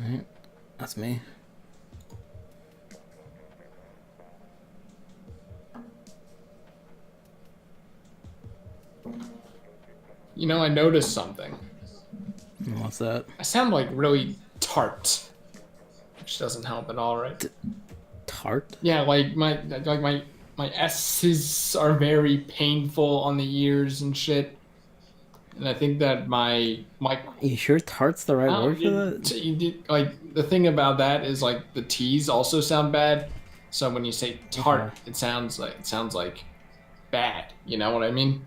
Alright, that's me. You know, I noticed something. What's that? I sound like really tart, which doesn't help at all, right? Tart? Yeah, my S's are very painful on the ears and shit. And I think that my You sure tart's the right I word don't for that? like the thing about that is like the T's also sound bad. So when you say Okay. tart, it sounds like bad. You know what I mean?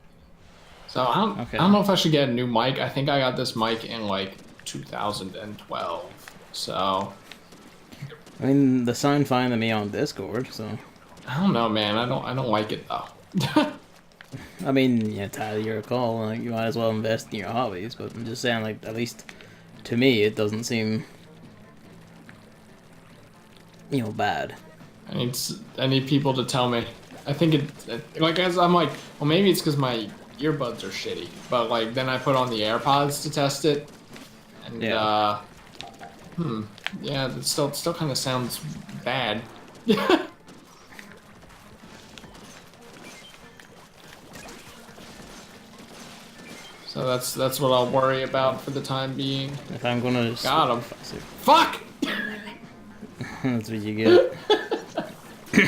So I don't Okay. know if I should get a new mic. I think I got this mic in like 2012. So I mean, the sound fine to me on Discord, so... I don't know, man. I don't like it though. I mean, yeah, Tyler, your call. Like, you might as well invest in your hobbies, but I'm just saying, like, at least to me, it doesn't seem, bad. I need people to tell me. I think like as I'm like, well maybe it's because my earbuds are shitty, but like then I put on the AirPods to test it, and Yeah. yeah, it still kind of sounds bad. So that's what I'll worry about for the time being. If I'm gonna... Got him. Fuck! That's what you get. I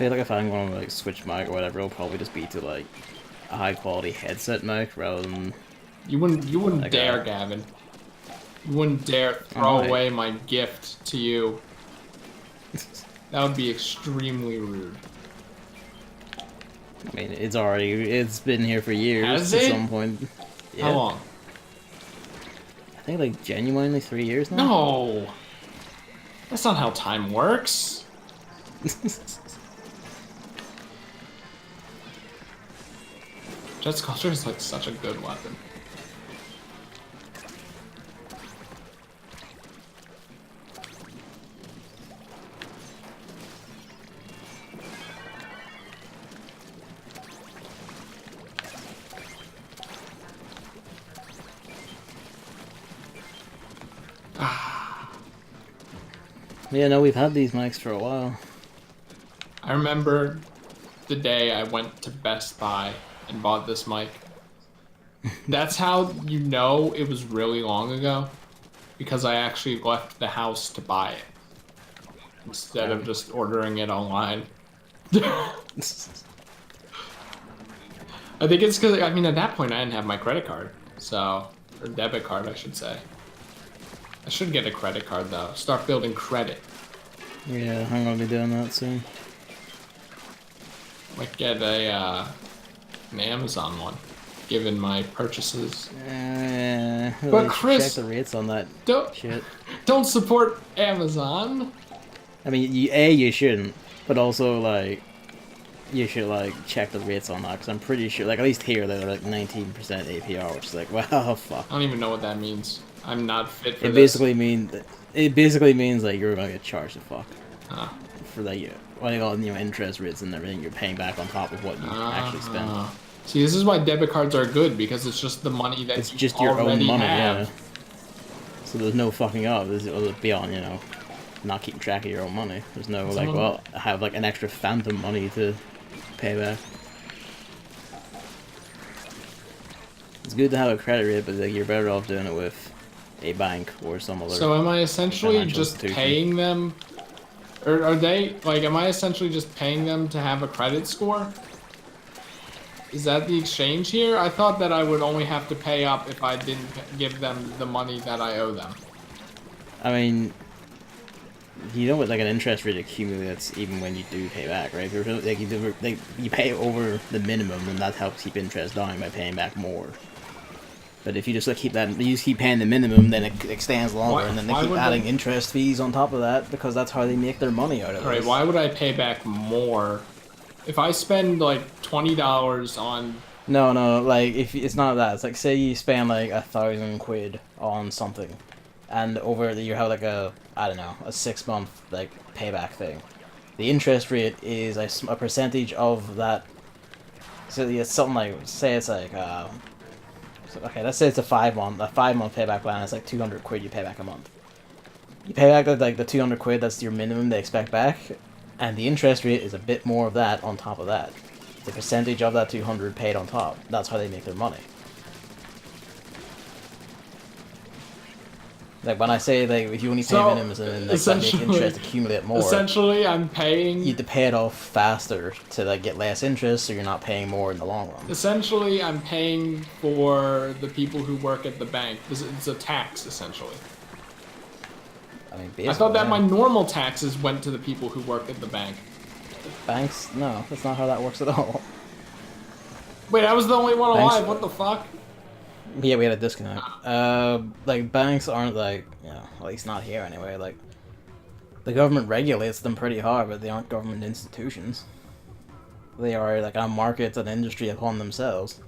feel like if I'm gonna, like, switch mic or whatever, it'll probably just be to, like, a high-quality headset mic rather than... You wouldn't like dare, a... Gavin. You wouldn't dare I throw might. away my gift to you. That would be extremely rude. I mean, it's been here for years Has at it? some point. Yeah. How long? I think, like, genuinely 3 years now? No! That's not how time works. Jet's culture is like such a good weapon. Yeah, no, we've had these mics for a while. I remember the day I went to Best Buy and bought this mic. That's how you know it was really long ago, because I actually left the house to buy it instead of just ordering it online. I think it's because, I mean, at that point I didn't have my credit card, so, or debit card, I should say. I should get a credit card though. Start building credit. Yeah, I'm gonna be doing that soon. Might get an Amazon one, given my purchases. But Chris, check the rates on that don't shit. don't support Amazon. I mean, you shouldn't, but also like you should like check the rates on that because I'm pretty sure, like at least here they're like 19% APR, which is like, wow, fuck. I don't even know what that means. I'm not fit for It this. basically means like you're gonna get charged a fuck Huh. for like all interest rates and everything you're paying back on top of what you actually spend. See, this is why debit cards are good, because it's just the money that It's you just your own already money, have. yeah. So there's no fucking up. It'll be on, not keeping track of your own money. There's no like, well, I have like an extra phantom money to pay back. It's good to have a credit rate, but like, you're better off doing it with a bank or some other. So am I essentially financial just institution. paying them, or are they like? Am I essentially just paying them to have a credit score? Is that the exchange here? I thought that I would only have to pay up if I didn't give them the money that I owe them. I mean, you know what, like an interest rate accumulates even when you do pay back, right? If you're, like, you pay over the minimum, and that helps keep interest down by paying back more. But if you just keep paying the minimum, then it extends longer, and then they keep adding interest fees on top of that because that's how they make their money out of it. Alright, why would I pay back more if I spend like $20 on? No, like if it's not that. It's like, say you spend like 1,000 quid on something, and over you have like a 6-month like payback thing. The interest rate is a percentage of that. So it's something like, say it's like So, okay, let's say it's a 5-month payback plan. It's like 200 quid you pay back a month. You pay back like the 200 quid. That's your minimum they expect back, and the interest rate is a bit more of that on top of that. The percentage of that 200 paid on top. That's how they make their money. Like when I say like if you only pay minimums and like that make interest accumulate more. Essentially, I'm paying. You have to pay it off faster to like get less interest, so you're not paying more in the long run. Essentially, I'm paying for the people who work at the bank. It's a tax, essentially. I mean, I thought that my normal taxes went to the people who work at the bank. Banks? No, that's not how that works at all. Wait, I was the only one alive. What the fuck? Yeah, we had a disconnect. Like, banks aren't like, you know, at least not here anyway, like, the government regulates them pretty hard, but they aren't government institutions. They are, like, a market and industry upon themselves.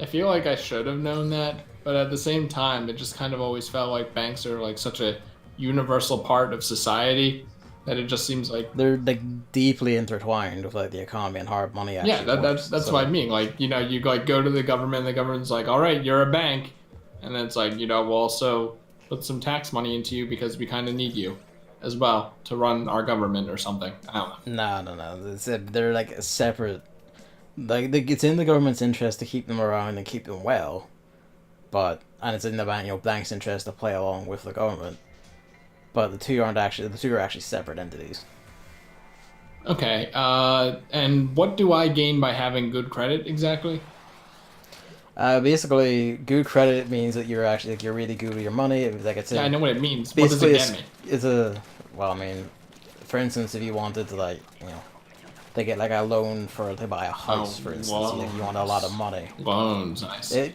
I feel like I should have known that, but at the same time, it just kind of always felt like banks are, like, such a universal part of society that it just seems like... They're, like, deeply intertwined with, like, the economy and hard money actually that's so, what I mean. Like, you know, you, like, go to the government, and the government's like, all right, you're a bank. And then it's like, you know, we'll also put some tax money into you because we kind of need you as well to run our government or something. I don't know. No. They're, like, a separate... Like, it's in the government's interest to keep them around and keep them well. But... And it's in the bank, you know, bank's interest to play along with the government. But the two are actually separate entities. Okay, and what do I gain by having good credit exactly? Basically, good credit means that you're actually like you're really good with your money. Like it's I know what it means. What does it get me? It's a well, I mean, for instance, if you wanted to like you know, they get like a loan to buy a house, for instance. Like you want a lot of money. Loans, nice.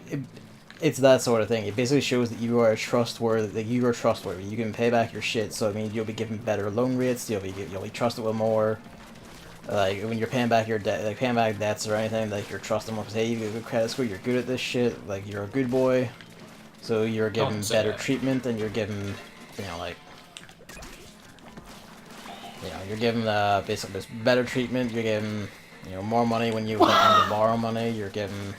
It's that sort of thing. It basically shows that you are trustworthy. That you are trustworthy. You can pay back your shit. So it means you'll be given better loan rates. You'll be trusted with more. Like when you're paying back your debt, like paying back debts or anything, like you're trusting more. Hey, you get a good credit score. You're good at this shit. Like you're a good boy. So you're given better treatment, and you're given, you know, like. You know, you're given basically this better treatment. You're given, you know, more money when you like, borrow money. You're given.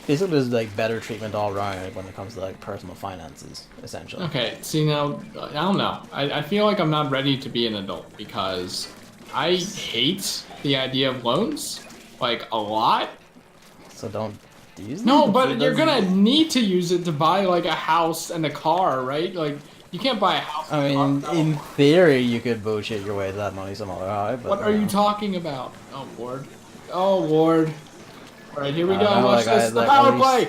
Basically, there's like better treatment all around when it comes to like personal finances, essentially. Okay, see now, I don't know. I feel like I'm not ready to be an adult because I hate the idea of loans, like a lot. So don't use them? No, but you're gonna need to use it to buy like a house and a car, right? Like you can't buy a house. I mean, in theory, you could bullshit your way to that money some other high. But what are you talking about? Oh Lord! Oh Lord! All right, here we go. Watch this. The power play.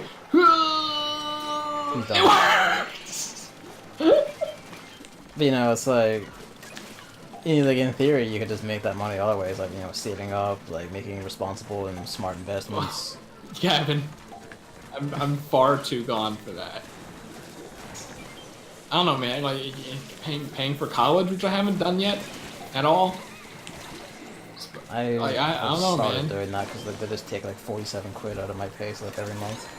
It works. But, you know, it's like, you know, like in theory, you could just make that money other ways, like you know, saving up, like making responsible and smart investments. Gavin, I'm far too gone for that. I don't know, man. Like paying for college, which I haven't done yet, at all. I don't know, started man. doing that because like, they just take like 47 quid out of my pay slip every month.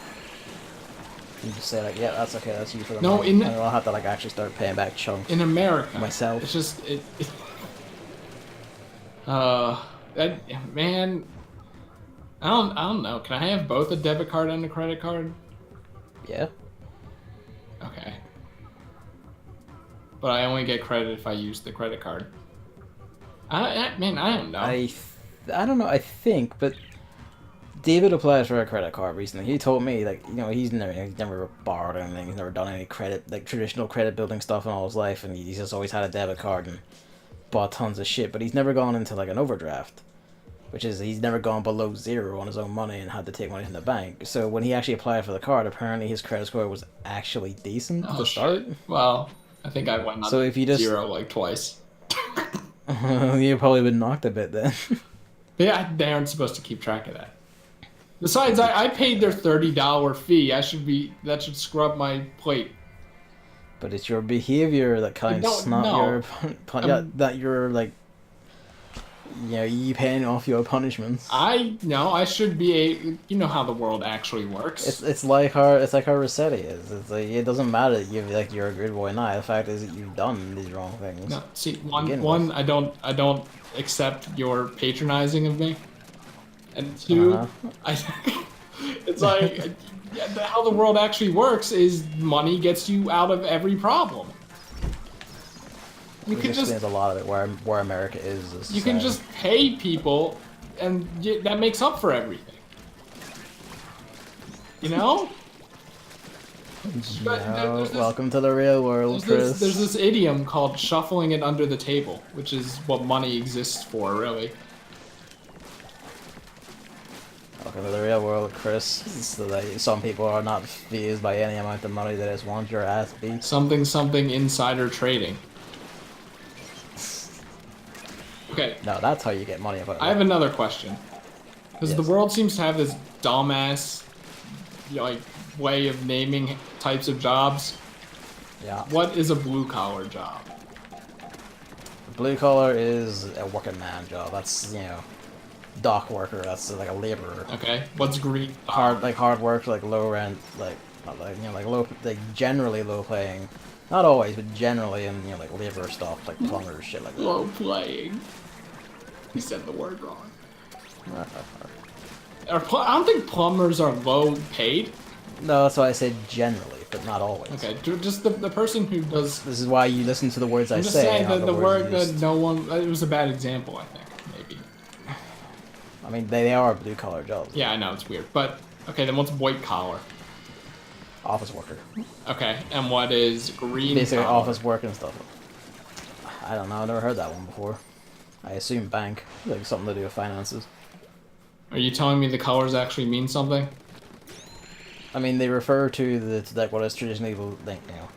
You just say like, yeah, that's okay, that's you for the month. And I'll have to like actually start paying back chunks. In America, myself. It's just that man. I don't know. Can I have both a debit card and a credit card? Yeah. Okay. But I only get credit if I use the credit card. I don't know. I don't know. I think, but David applied for a credit card recently. He told me, like, you know, he's never borrowed anything. He's never done any credit, like traditional credit building stuff in all his life, and he's just always had a debit card and bought tons of shit. But he's never gone into like an overdraft, which is he's never gone below zero on his own money and had to take money from the bank. So when he actually applied for the card, apparently his credit score was actually decent to start. Shit. Well, I think I went on zero like twice. You probably been knocked a bit then. Yeah, they aren't supposed to keep track of that. Besides, I paid their $30 fee. That should scrub my plate. But it's your behavior that counts, that you're like, you know, you paying off your punishments. I should be you know how the world actually works. It's like how Rossetti is. It's like it doesn't matter that you're a good boy now. The fact is that you've done these wrong things. No, see, one, I don't accept your patronizing of me, and two, it's It's like how the world actually works is money gets you out of every problem. You This can just explains a lot of it where America is. As you can just pay people, and that makes up for everything. You know? But welcome to the real world, Chris. There's this idiom called shuffling it under the table, which is what money exists for, really. Welcome to the real world, Chris. So that some people are not fazed by any amount of money. They just want your ass beat. Something insider trading. Okay. No, that's how you get money. I have another question. Because the world seems to have this dumbass, like, way of naming types of jobs. Yeah. What is a blue-collar job? Blue collar is a working man job. That's, you know, dock worker. That's like a laborer. Okay. What's green? Hard work, like low rent, like low, like generally low paying. Not always, but generally, and you know, like labor stuff, like plumbers, shit like that. Low playing. You said the word wrong. I don't think plumbers are low paid. No, that's why I said generally, but not always. Okay, just the person who does. This is why you listen to the words I I'm just say. saying that the word used. that no one. It was a bad example, I think, maybe. I mean, they are blue collar jobs. Yeah, I know it's weird, but okay. Then what's white collar? Office worker. Okay, and what is green? Basically, collar? office work and stuff. I don't know. I've never heard that one before. I assume bank, like something to do with finances. Are you telling me the colors actually mean something? I mean, they refer to like what is traditionally, like, you know,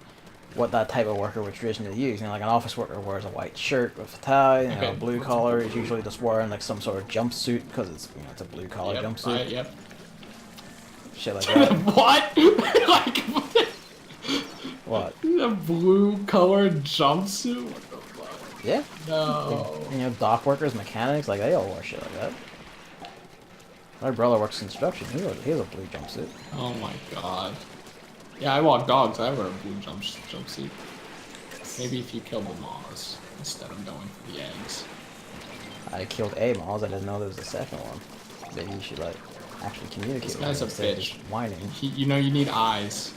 what that type of worker would traditionally use. You know, like an office worker wears a white shirt with a tie. You know, a blue collar is usually just wearing like some sort of jumpsuit because it's, you know, it's a blue collar jumpsuit. Right, yep. Shit like that. What? Like What? a blue colored jumpsuit? What the fuck? Yeah. No. You know, dock workers, mechanics, like they all wear shit like that. My brother works construction. He has a blue jumpsuit. Oh my god. Yeah, I walk dogs. I wear a blue jumpsuit. Maybe if you killed the moths instead of going for the eggs. I killed a moth. I didn't know there was a second one. Maybe you should like actually communicate. This guy's a instead of bitch. just whining. You know you need eyes.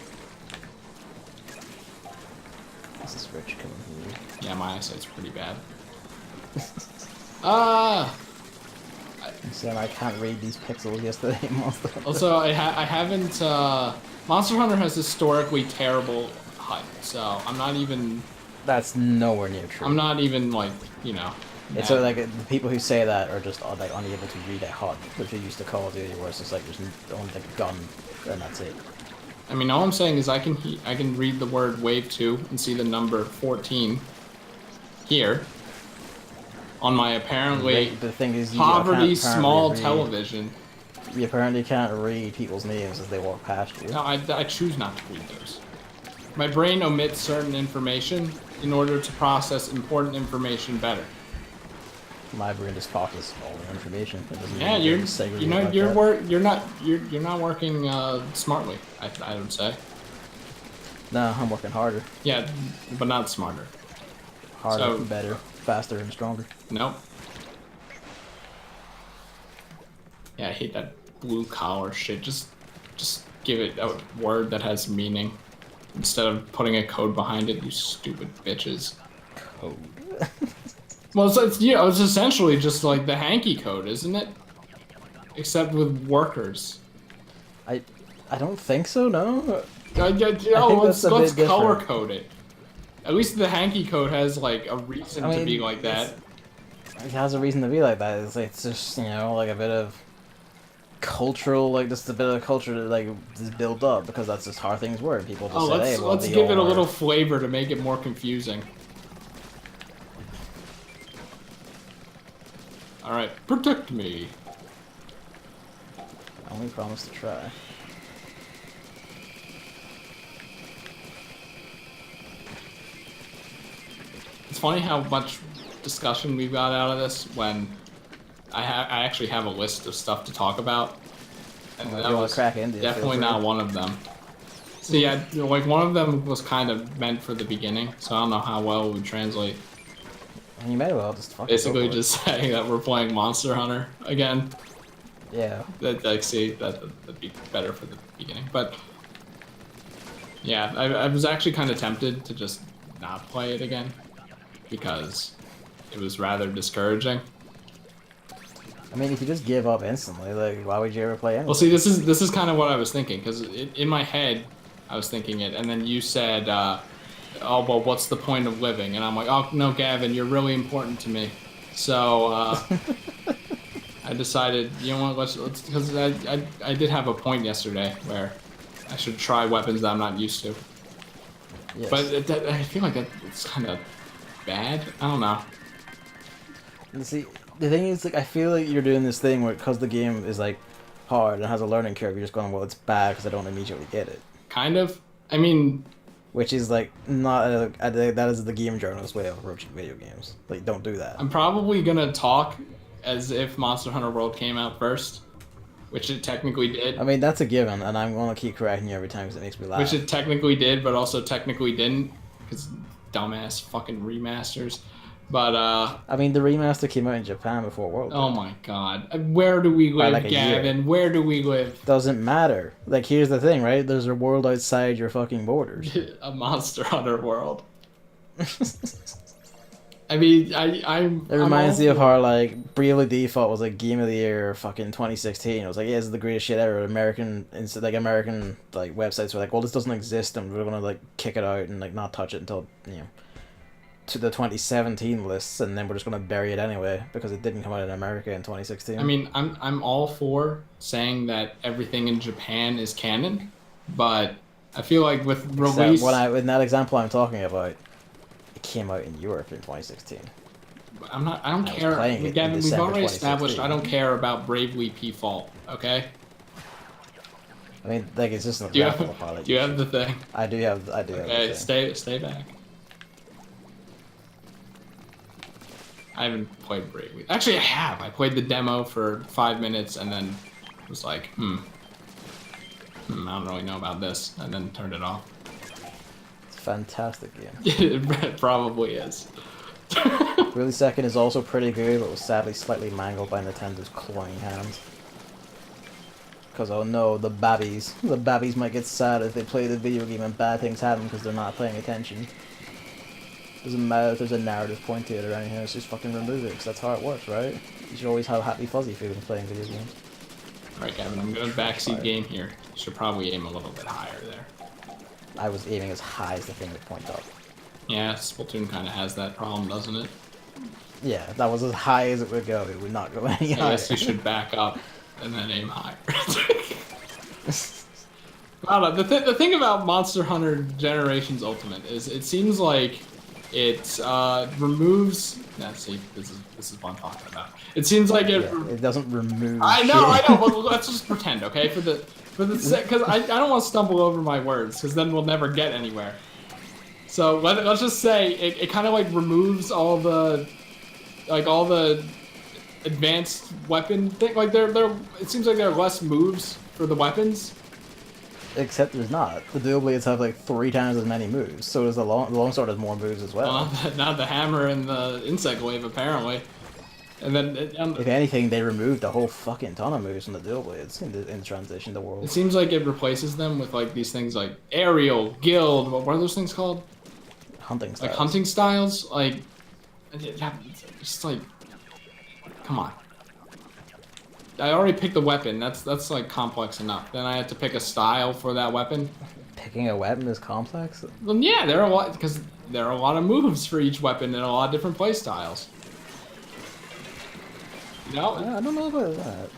This is Rich coming here. Yeah, my eyesight's pretty bad. Sam, I can't read these pixels yesterday, Monster. Also, I haven't. Monster Hunter has historically terrible HUD, so I'm not even. That's nowhere near true. I'm not even like, you know. It's mad. like the people who say that are just like unable to read a HUD, which are used to Call of Duty, where it's just like there's only like a gun and that's it. I mean, all I'm saying is I can read the word wave 2 and see the number 14 here on my apparently The thing is, poverty can't small read. television. You apparently can't read people's names as they walk past you. No, I choose not to read those. My brain omits certain information in order to process important information better. My brain just processes all the information. It doesn't Yeah, really segregate you know like you're that. you're not working smartly. I would say. No, I'm working harder. Yeah, but not smarter. Harder, So- better, faster, and stronger. Nope. Yeah, I hate that blue collar shit. Just give it a word that has meaning instead of putting a code behind it. You stupid bitches. Code. Well, it's essentially just like the hanky code, isn't it? Except with workers. I don't think so. No. Let's that's a bit color different. code it. At least the hanky code has like a reason I to mean, be like that. It has a reason to be like that. It's just, you know, like a bit of cultural, like just a bit of culture that like is built up because that's just how things work. People just say, hey, well, let's they give it a all little are- flavor to make it more confusing. All right, protect me. I only promise to try. It's funny how much discussion we've got out of this when I actually have a list of stuff to talk about, and Well, if that you wanna was crack into it, feel definitely free. not one of them. So yeah, like one of them was kind of meant for the beginning, so I don't know how well it would translate. And you may well just fucking Basically, go for it. just saying that we're playing Monster Hunter again. Yeah. That'd be better for the beginning. But yeah, I was actually kind of tempted to just not play it again because it was rather discouraging. I mean, if you just give up instantly, like, why would you ever play anything? Well, see, this is kind of what I was thinking, because in my head, I was thinking it, and then you said, "Oh, well, what's the point of living?" And I'm like, "Oh no, Gavin, you're really important to me." So I decided, you know what, let's because I did have a point yesterday where I should try weapons that I'm not used to. Yes. But I feel like it's kind of bad. I don't know. And see, the thing is, like, I feel like you're doing this thing where, because the game is, like, hard and has a learning curve, you're just going, well, it's bad because I don't immediately get it. Kind of. I mean, which is, like, not that is the game journalist way of approaching video games. Like, don't do that. I'm probably gonna talk as if Monster Hunter World came out first, which it technically did. I mean, that's a given, and I'm gonna keep correcting you every time because it makes me laugh. Which it technically did, but also technically didn't, because dumbass fucking remasters. But I mean, the remaster came out in Japan before World. Oh my god, where do we live, like Gavin? Year. Where do we live? Doesn't matter. Like, here's the thing, right? There's a world outside your fucking borders. A Monster Hunter world. I mean, It reminds me of how, like, Bravely Default was, like, Game of the Year fucking 2016. It was like, yeah, this is the greatest shit ever. American websites were like, well, this doesn't exist, and we're gonna, like, kick it out and, like, not touch it until, you know, to the 2017 lists, and then we're just gonna bury it anyway because it didn't come out in America in 2016. I mean, I'm all for saying that everything in Japan is canon, but I feel like with release, in that example I'm talking about, it came out in Europe in 2016. I don't care. Again, we've already established I don't care about Bravely Default. Okay. I mean, like, it's just an example of how, like, do you have the thing? I do have. Okay, stay back. I haven't played Bravely. Actually, I have. I played the demo for 5 minutes and then was like, I don't really know about this, and then turned it off. It's a fantastic game. It probably is. Really Second is also pretty good, but was sadly slightly mangled by Nintendo's cloying hands. Because, oh no, the babbies. The babbies might get sad if they play the video game and bad things happen because they're not paying attention. Doesn't matter if there's a narrative point to it or anything, it's just fucking remove it, because that's how it works, right? You should always have happy fuzzy feelings playing video games. Alright, Gavin, I'm gonna backseat game here. You should probably aim a little bit higher there. I was aiming as high as the thing would point up. Yeah, Splatoon kind of has that problem, doesn't it? Yeah, that was as high as it would go. It would not go any higher. I guess you should back up and then aim higher. I don't know, the thing about Monster Hunter Generations Ultimate is it seems like it removes. Nah, see, this is what I'm talking about. It seems like it doesn't remove. I know. But let's just pretend, okay? Because I don't want to stumble over my words, because then we'll never get anywhere. So let's just say it kind of like removes all the advanced weapon thing. Like it seems like there are less moves for the weapons. Except there's not. The dual blades have like 3 times as many moves, so does the longsword has more moves as well. Not the hammer and the insect wave, apparently. And then if anything, they removed a whole fucking ton of moves from the dual blades in transition to world. It seems like it replaces them with like these things like aerial, guild. What are those things called? Hunting styles. Like hunting styles. Like, just like, come on. I already picked the weapon. That's like complex enough. Then I had to pick a style for that weapon. Picking a weapon is complex? Well, yeah, there are a lot because there are a lot of moves for each weapon and a lot of different play styles. No, I don't know about that.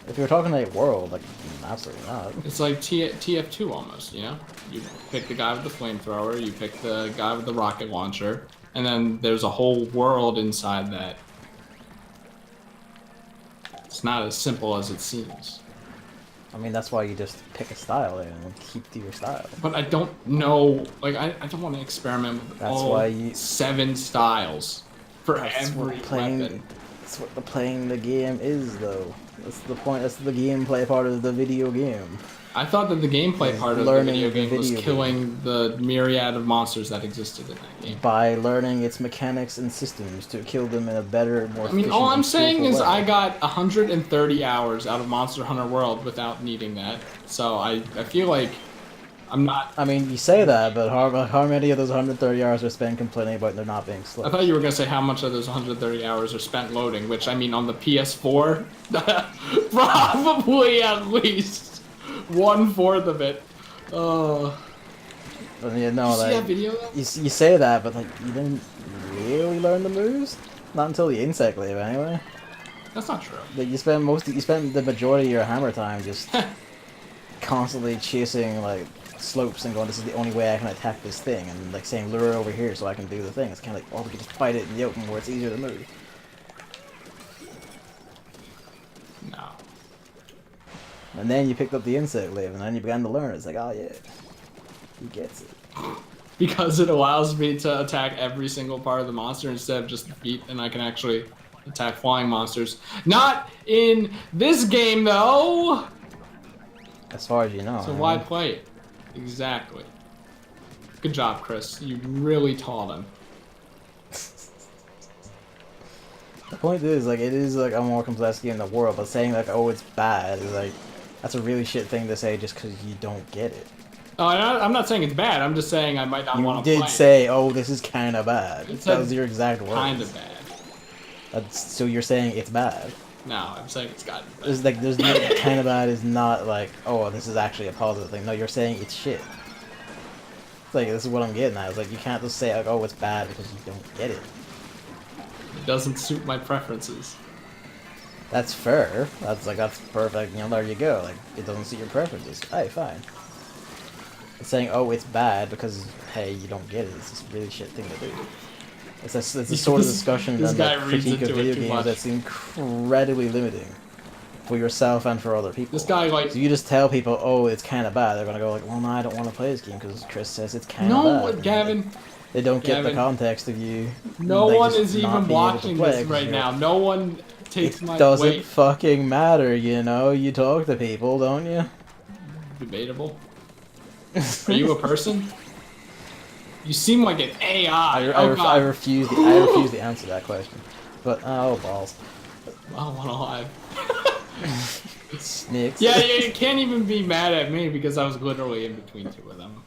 If you're talking like world, like absolutely not. It's like TF2 almost. You know, you pick the guy with the flamethrower, you pick the guy with the rocket launcher, and then there's a whole world inside that. It's not as simple as it seems. I mean, that's why you just pick a style there and keep to your style. But I don't know, like, I don't want to experiment with all 7 styles for every weapon. That's what playing the game is, though. That's the point. That's the gameplay part of the video game. I thought that the gameplay part of the Learning video the game was video killing the myriad of monsters that existed in that game. By learning its mechanics and systems to kill them in a better, more I mean, efficient all I'm and saying skillful is way. I got 130 hours out of Monster Hunter World without needing that. So I feel like I'm not... I mean, you say that, but how many of those 130 hours are spent complaining about there not being slow? I thought you were going to say how much of those 130 hours are spent loading, which I mean on the PS4, probably at least 1/4 of it. But yeah, no, Did you see like, that video though? you say that, but like you didn't really learn the moves. Not until the insect wave, anyway. That's not true. Like you spend the majority of your hammer time just constantly chasing like slopes and going, this is the only way I can attack this thing, and like saying lure over here so I can do the thing. It's kind of like, oh, we can just fight it in the open where it's easier to move. No. And then you picked up the insect wave, and then you began to learn. It's like, oh yeah, he gets it. Because it allows me to attack every single part of the monster instead of just the feet, and I can actually attack flying monsters. Not in this game, though! As far as you know. So why play it? Exactly. Good job, Chris. You really taught him. The point is, like, it is like a more complex game in the world, but saying like, oh, it's bad is like, that's a really shit thing to say just because you don't get it. Oh, I'm not saying it's bad. I'm just saying I might not want to You play did say, oh, this is kind of bad. It That was your exact words. kind of bad. So you're saying it's bad. No, I'm saying it's gotten bad. There's no kind of bad is not like, oh, this is actually a positive thing. No, you're saying it's shit. It's like, this is what I'm getting at. It's like, you can't just say, like, oh, it's bad because you don't get it. It doesn't suit my preferences. That's fair. That's perfect. You know, there you go. Like, it doesn't suit your preferences. Hey, fine. It's saying, oh, it's bad because, hey, you don't get it. It's just a really shit thing to do. It's a sort of discussion and like, critique of video games that's incredibly limiting for yourself and for other people. This guy, like... So you just tell people, oh, it's kind of bad. They're going to go like, well, no, I don't want to play this game because Chris says it's kind of bad. No, Gavin... They don't get the context of you. No like, one just is not even being able to watching play this 'cause right you're- now. No one takes my It doesn't weight. fucking matter, you know? You talk to people, don't you? Debatable. Are you a person? You seem like an AI. I refuse to answer that question. But, oh, balls. I want to lie. Snakes. Yeah, you can't even be mad at me because I was literally in between two of them.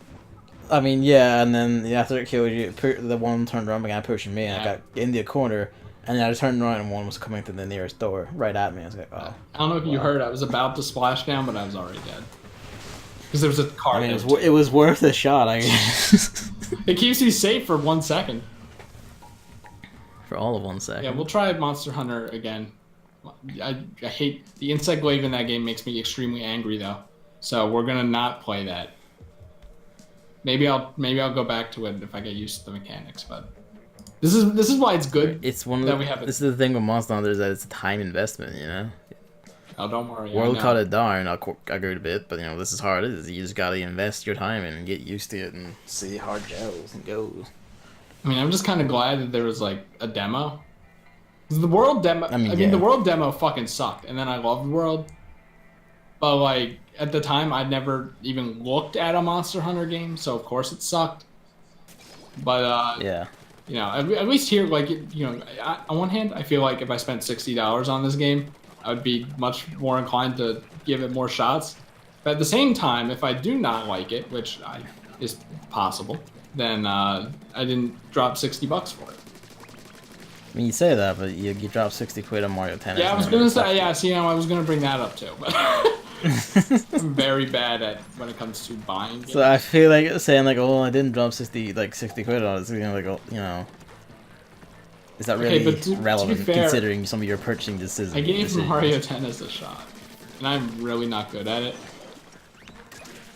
I mean, yeah, and then after it killed you, the one turned around and began pushing me, and I Yeah. got into a corner, and then I turned around and one was coming to the nearest door, right at me. I was like, oh. I don't know if you heard, I was about to splash down, but I was already dead. Because there was a car I mean, there, it was worth a shot, I guess. It keeps you safe for 1 second. For all of 1 second. Yeah, we'll try Monster Hunter again. I hate... The insect wave in that game makes me extremely angry, though. So we're gonna not play that. Maybe I'll go back to it if I get used to the mechanics, but... This is why it's good. It's one of that the, we have it. This is the thing with Monster Hunter is that it's a time investment, you know? Oh, don't worry. World cut it down, I agreed a bit, but you know, this is how it is. You just gotta invest your time and get used to it and see how it gels and goes. I mean, I'm just kind of glad that there was, like, a demo. 'Cause the world demo... I mean, yeah. the world demo fucking sucked, and then I loved World. But, like, at the time, I'd never even looked at a Monster Hunter game, so of course it sucked. But, Yeah. you know, at least here, like, you know, on one hand, I feel like if I spent $60 on this game, I would be much more inclined to give it more shots. But at the same time, if I do not like it, which is possible, then I didn't drop $60 for it. I mean, you say that, but you dropped 60 quid on Mario Tennis. Yeah, I was gonna say, yeah, see, I was gonna bring that up too, but I'm very bad at when it comes to buying games. So I feel like saying like, oh, I didn't drop 60 quid on it. It's you know, like, oh, you know, is that really but to relevant be fair, considering some of your purchasing decisions? I gave Mario Tennis a shot, and I'm really not good at it.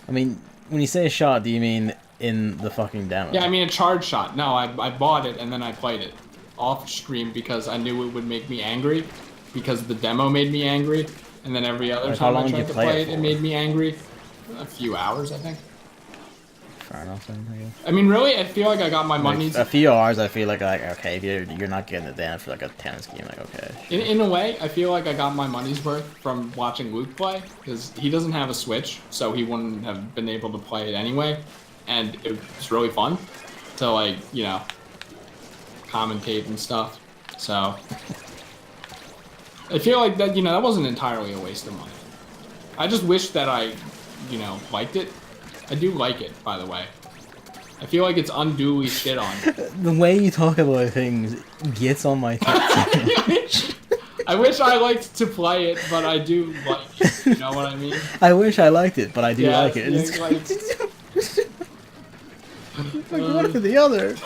I mean, when you say a shot, do you mean in the fucking demo? Yeah, I mean a charge shot. No, I bought it and then I played it off stream because I knew it would make me angry, because the demo made me angry, and then every other Like, how time long I did you tried to play play it it, it for? made me angry. A few hours, I think. Fair enough then, I guess. I mean, really, I feel like I got my Like, money's... a few hours, I feel like okay, if you're not getting it then for like a tennis game, like okay. In a way, I feel like I got my money's worth from watching Luke play, because he doesn't have a Switch, so he wouldn't have been able to play it anyway, and it was really fun to, like, you know, commentate and stuff, so... I feel like that, you know, that wasn't entirely a waste of money. I just wish that I, you know, liked it. I do like it, by the way. I feel like it's unduly shit on. The way you talk about things gets on my tits. I wish I liked to play it, but I do like it. You know what I mean? I wish I liked it, but I do like it. Yeah, It's like, one after the other.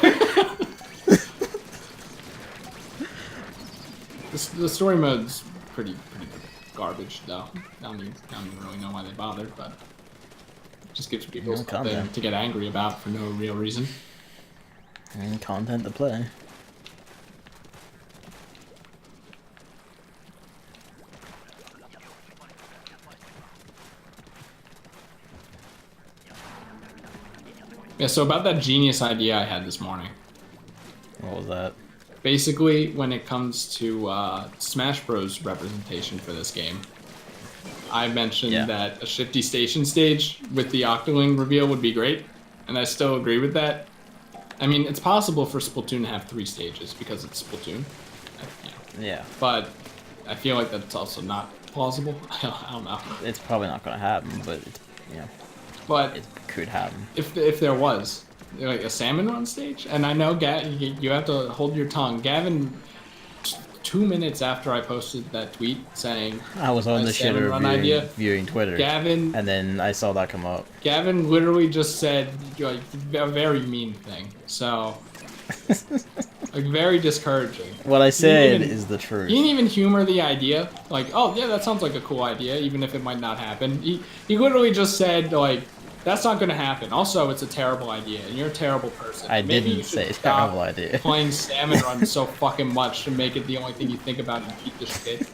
The story mode's pretty garbage, though. I don't even really know why they bothered, but it just gives people something to get angry about for no real reason. And content to play. Yeah, so about that genius idea I had this morning. What was that? Basically, when it comes to Smash Bros. Representation for this game, I mentioned that a Shifty Station stage with the Octoling reveal would be great, and I still agree with that. I mean, it's possible for Splatoon to have 3 stages because it's Splatoon. Yeah. But I feel like that's also not plausible. I don't know. It's probably not going to happen, but it's, but it could happen. If there was like a Salmon Run stage, and I know you have to hold your tongue. Gavin, 2 minutes after I posted that tweet saying I was on the shitter viewing Twitter, Gavin, and then I saw that come up. Gavin literally just said like a very mean thing. So like very discouraging. What I said is the truth. He didn't even humor the idea. Like, oh yeah, that sounds like a cool idea, even if it might not happen. He literally just said like, that's not gonna happen. Also, it's a terrible idea, and you're a terrible person. Maybe didn't say terrible idea. Playing Salmon Run so fucking much to make it the only thing you think about and beat the shit.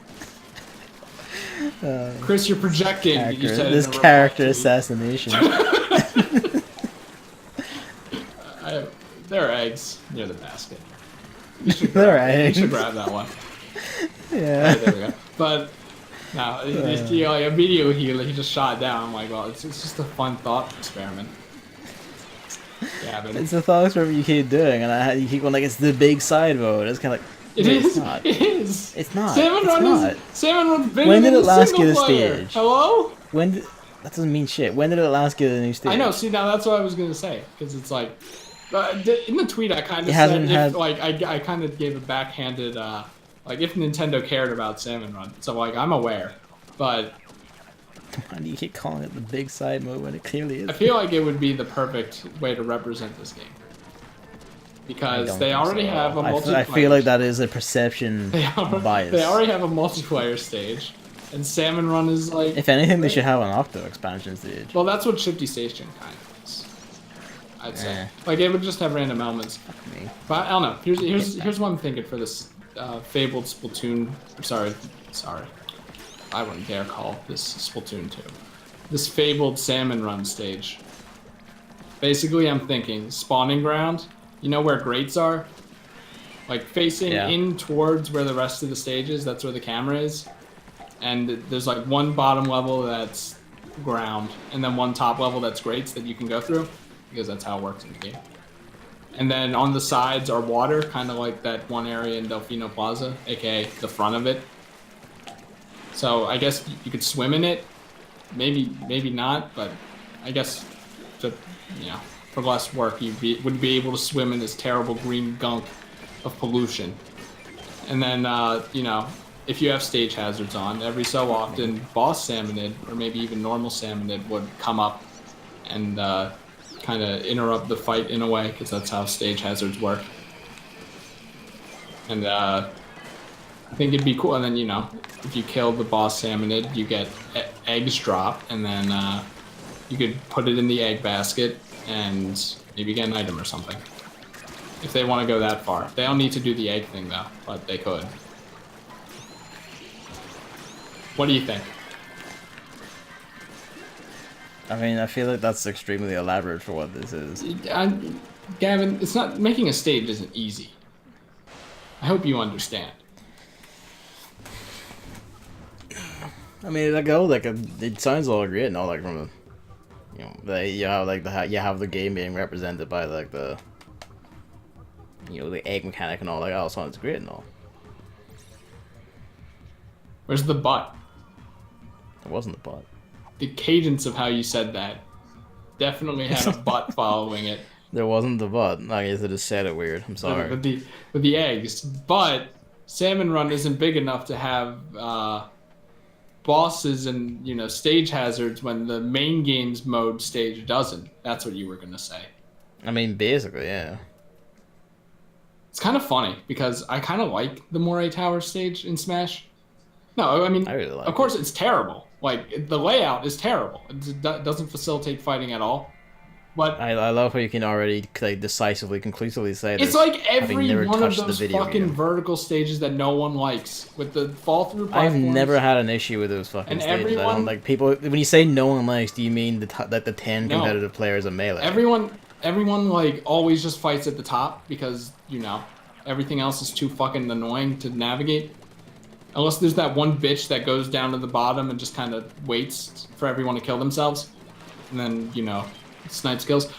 Chris, you're projecting. You said this character assassination. There are eggs near the basket. You should grab that one. Yeah. Right, there we go. But no, immediately he just shot down. I'm like, well, it's just a fun thought experiment. Yeah, but it's a thought experiment you keep doing, and you keep going like it's the big side mode. It's kind of like it's not. It is. It's not. Salmon Run's bigger when did than it last get a player. stage? Hello? That doesn't mean shit. When did it last get a new stage? I know. See, now that's what I was gonna say because it's like in the tweet I kind of said I kind of gave a backhanded like if Nintendo cared about Salmon Run. So like I'm aware, but why do you keep calling it the big side mode when it clearly is? I feel like it would be the perfect way to represent this game. Because they already have a multiplayer. I feel like that is a perception bias. They already have a multiplayer stage, and Salmon Run is like. If anything, they should have an Octo expansion stage. Well, that's what Shifty Station kind of is. I'd say. Like it would just have random elements. But I don't know. Here's what I'm thinking for this fabled Splatoon. Sorry. I wouldn't dare call this Splatoon 2. This fabled Salmon Run stage. Basically, I'm thinking spawning ground. You know where grates are? Like facing in towards where the rest of the stage is, that's where the camera is. And there's like one bottom level that's ground, and then one top level that's grates that you can go through, because that's how it works in the game. And then on the sides are water, kind of like that one area in Delfino Plaza, aka the front of it. So I guess you could swim in it. Maybe not, but I guess to, for less work, you would be able to swim in this terrible green gunk of pollution. And then, if you have stage hazards on, every so often, boss salmonid, or maybe even normal salmonid, would come up and kind of interrupt the fight in a way, because that's how stage hazards work. And I think it'd be cool. And then, if you kill the boss salmonid, you get eggs drop, and then you could put it in the egg basket and maybe get an item or something. If they want to go that far. They don't need to do the egg thing though, but they could. What do you think? I mean, I feel like that's extremely elaborate for what this is. Gavin, it's not making a stage isn't easy. I hope you understand. I mean, it sounds all great and all, like, from you have you have the game being represented by like the egg mechanic and all, like, oh, sounds great and all. Where's the but? It wasn't the but. The cadence of how you said that definitely had a but following it. There wasn't the but. I guess I just said it weird. I'm sorry. With the eggs, but Salmon Run isn't big enough to have bosses and stage hazards when the main game's mode stage doesn't. That's what you were gonna say. I mean, basically, yeah. It's kind of funny because I kind of like the Moray Tower stage in Smash. No, I mean, I really like of course it's terrible. Like, the layout is terrible. It doesn't facilitate fighting at all. But I love how you can already, like, decisively, conclusively say it's this, like every never one of touched the those video fucking game. vertical stages that no one likes with the fall through platforms. I've never had an issue with those fucking And stages. I everyone- don't like people. When you say no one likes, do you mean the 10 No. competitive players of Melee? Everyone like always just fights at the top because everything else is too fucking annoying to navigate. Unless there's that one bitch that goes down to the bottom and just kind of waits for everyone to kill themselves, and then snipe skills.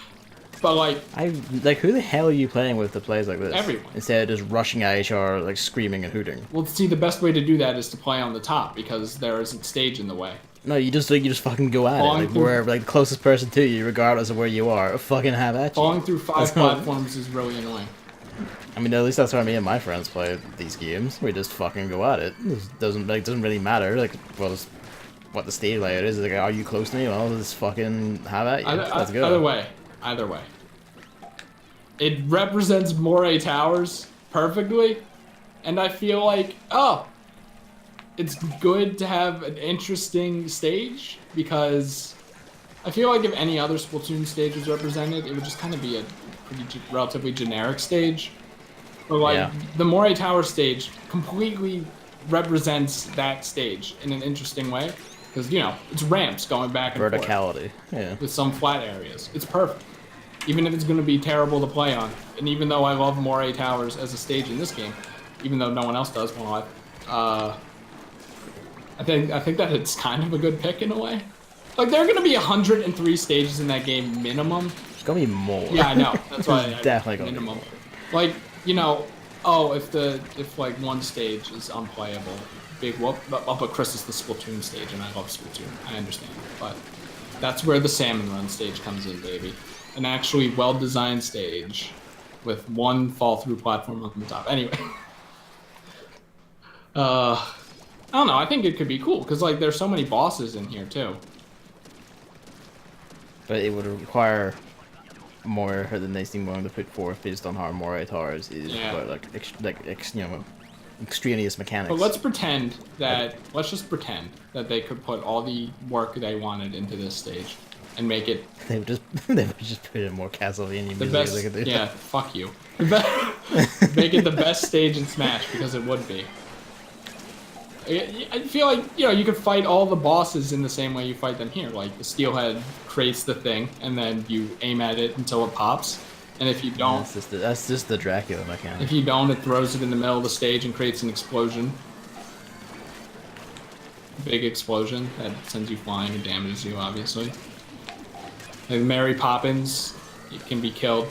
But who the hell are you playing with that plays like this? Everyone. Instead of just rushing at each other, like, screaming and hooting. well, see, the best way to do that is to play on the top because there isn't stage in the way. No, you just fucking go at Falling it, like, through- wherever, like, the closest person to you, regardless of where you are, fucking have at you. Falling through 5 That's not- platforms is really annoying. I mean, at least that's how me and my friends play these games. We just fucking go at it. It doesn't really matter, like, what the stage layout is. Like, are you close to me? Well, just fucking have at you. Let's go. Either way. It represents Moray Towers perfectly, and I feel like, it's good to have an interesting stage, because I feel like if any other Splatoon stage was represented, it would just kind of be a relatively generic stage. But Yeah. the Moray Tower stage completely represents that stage in an interesting way, because it's ramps going back and forth Verticality. Yeah. with some flat areas. It's perfect. Even if it's going to be terrible to play on. And even though I love Moray Towers as a stage in this game, even though no one else does, I think that it's kind of a good pick in a way. Like, there are going to be 103 stages in that game minimum. It's gonna be more. Yeah, I know. That's why It's definitely gonna be minimum. more. Like, if like one stage is unplayable, big whoop. But Chris is the Splatoon stage, and I love Splatoon. I understand, but that's where the Salmon Run stage comes in, baby. An actually well-designed stage with one fall-through platform on the top. Anyway, I don't know. I think it could be cool because like there's so many bosses in here too. But it would require more than they seem willing to put forth based on how Moray Towers is, Yeah. but extraneous mechanics. But let's just pretend that they could put all the work they wanted into this stage and make it They would just put in more Castlevania the music. best. They could do. Yeah, fuck you. Make it the best stage in Smash because it would be. I feel like you could fight all the bosses in the same way you fight them here. Like the Steelhead creates the thing, and then you aim at it until it pops. And if you don't, That's just the Dracula mechanic. if you don't, it throws it in the middle of the stage and creates an explosion. Big explosion that sends you flying and damages you, obviously. Like Mary Poppins, it can be killed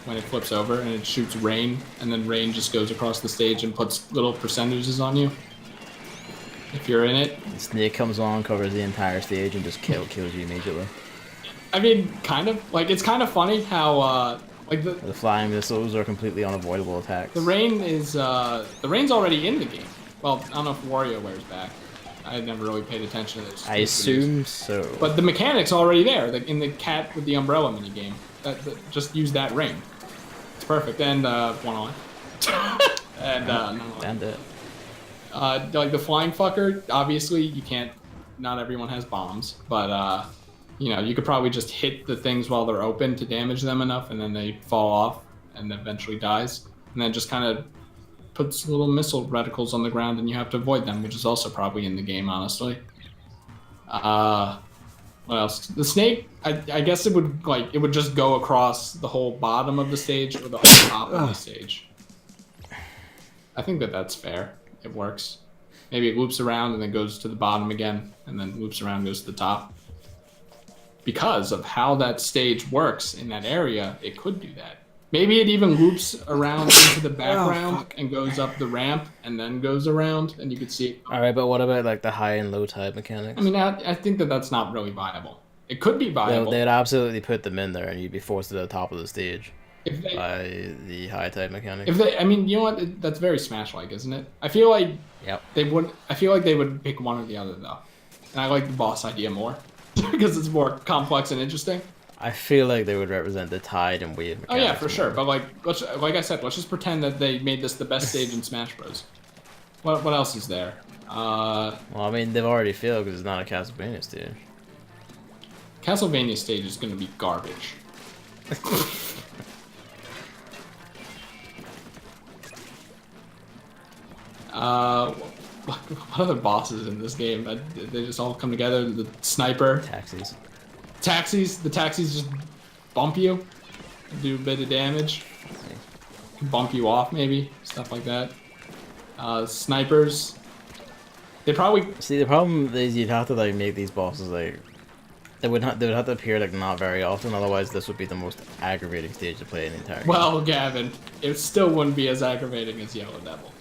when it flips over, and it shoots rain, and then rain just goes across the stage and puts little percentages on you. If you're in it. Snake comes on, covers the entire stage, and just kills you immediately. I mean, kind of. Like, it's kind of funny how, The flying missiles are completely unavoidable attacks. the rain's already in the game. Well, I don't know if WarioWare's back. I never really paid attention to this. I assume so. But the mechanic's already there, like in the cat with the umbrella minigame. Just use that ring. It's perfect. And, one on. And, And it. like the flying fucker, obviously you can't, not everyone has bombs, but you could probably just hit the things while they're open to damage them enough, and then they fall off and eventually dies, and then just kind of puts little missile reticles on the ground and you have to avoid them, which is also probably in the game, honestly. What else? The snake, I guess it would just go across the whole bottom of the stage or the whole top of the stage. I think that's fair. It works. Maybe it loops around and then goes to the bottom again, and then loops around and goes to the top. Because of how that stage works in that area, it could do that. Maybe it even loops around into the background and goes up the ramp and then goes around, and you could see it. All right, but what about like the high and low tide mechanics? I mean, I think that's not really viable. It could be viable. They'd absolutely put them in there, and you'd be forced to the top of the stage if they, by the high tide mechanics. If they, I mean, you know what? That's very Smash-like, isn't it? I feel like they would. I feel like they would pick one or the other though, and I like the boss idea more because it's more complex and interesting. I feel like they would represent the tide and wave mechanics. Oh yeah, for sure. But like I said, let's just pretend that they made this the best stage in Smash Bros. What else is there? Well, I mean, they've already failed because it's not a Castlevania stage. Castlevania stage is going to be garbage. What other bosses in this game? They just all come together. The sniper. Taxis. The taxis just bump you, do a bit of damage, bump you off maybe, stuff like that. Snipers, they probably... See, the problem is you'd have to like make these bosses like... They would have to appear like not very often, otherwise this would be the most aggravating stage to play in the entire game. Well, Gavin, it still wouldn't be as aggravating as Yellow Devil.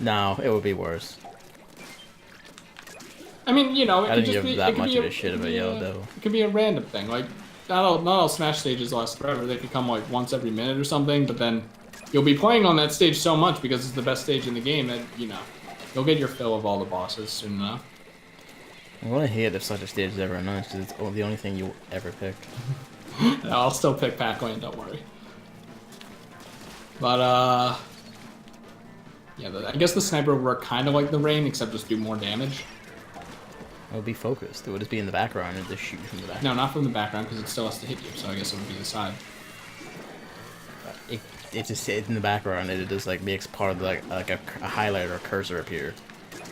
No, it would be worse. I mean, you know, I didn't give that much of a shit about Yellow Devil. It could be a random thing. Like, not all Smash stages last forever. They could come like once every minute or something, but then you'll be playing on that stage so much because it's the best stage in the game that, you know, you'll get your fill of all the bosses soon enough. I'm gonna hate if such a stage is ever announced because it's the only thing you'll ever pick. I'll still pick Pac-Man, don't worry. But, yeah, I guess the sniper would work kind of like the rain, except just do more damage. It would be focused. It would just be in the background and just shoot from the back. No, not from the background, because it still has to hit you, so I guess it would be the side. It just sits in the background and it just like makes part of the, like a highlight or a cursor appear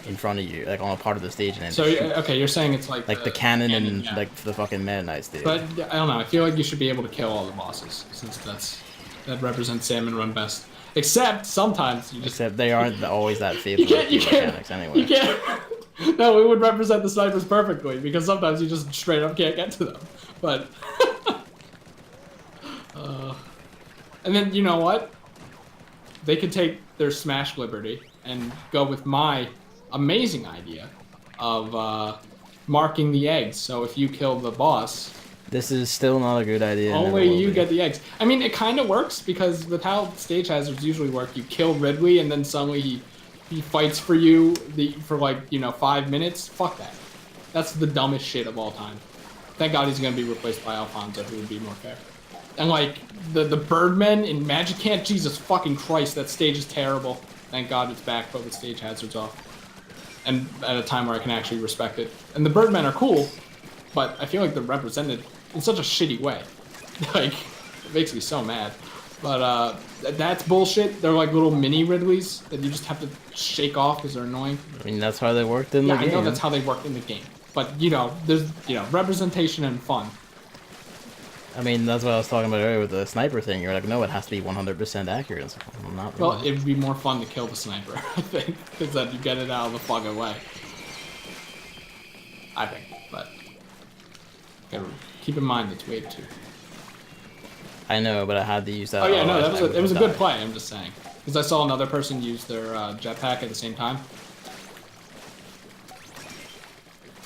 in front of you, like on a part of the stage. And then so, okay, you're saying it's like the cannon and like the fucking Meta Knight stage. But, I don't know, I feel like you should be able to kill all the bosses, since that represents Salmon Run best. Except, sometimes you just... Except they aren't always that faithful with the mechanics anyway. You can't... No, it would represent the snipers perfectly, because sometimes you just straight up can't get to them. But... and then, you know what? They could take their Smash liberty and go with my amazing idea of marking the eggs. So if you kill the boss... This is still not a good idea. Only you get the eggs. I mean, it kind of works, because with how stage hazards usually work, you kill Ridley, and then suddenly he fights for you for like, you know, 5 minutes. Fuck that. That's the dumbest shit of all time. Thank God he's gonna be replaced by Alfonso, who would be more fair. And like the Birdmen in Magic Camp, Jesus fucking Christ, that stage is terrible. Thank God it's back, but with stage hazards off. And at a time where I can actually respect it. And the Birdmen are cool, but I feel like they're represented in such a shitty way. Like, it makes me so mad. But that's bullshit. They're like little mini Ridleys that you just have to shake off because they're annoying. I mean, that's how they worked in the game. Yeah, I know that's how they worked in the game. But, you know, there's, you know, representation and fun. I mean, that's what I was talking about earlier with the sniper thing. You're like, no, it has to be 100% accurate. It's like, well, not really. Well, it would be more fun to kill the sniper, I think, because then you get it out of the fucking way. I think, but gotta keep in mind it's wave 2. I know, but I had to use that. Oh yeah, no, it was a good play. I'm just saying, because I saw another person use their jetpack at the same time.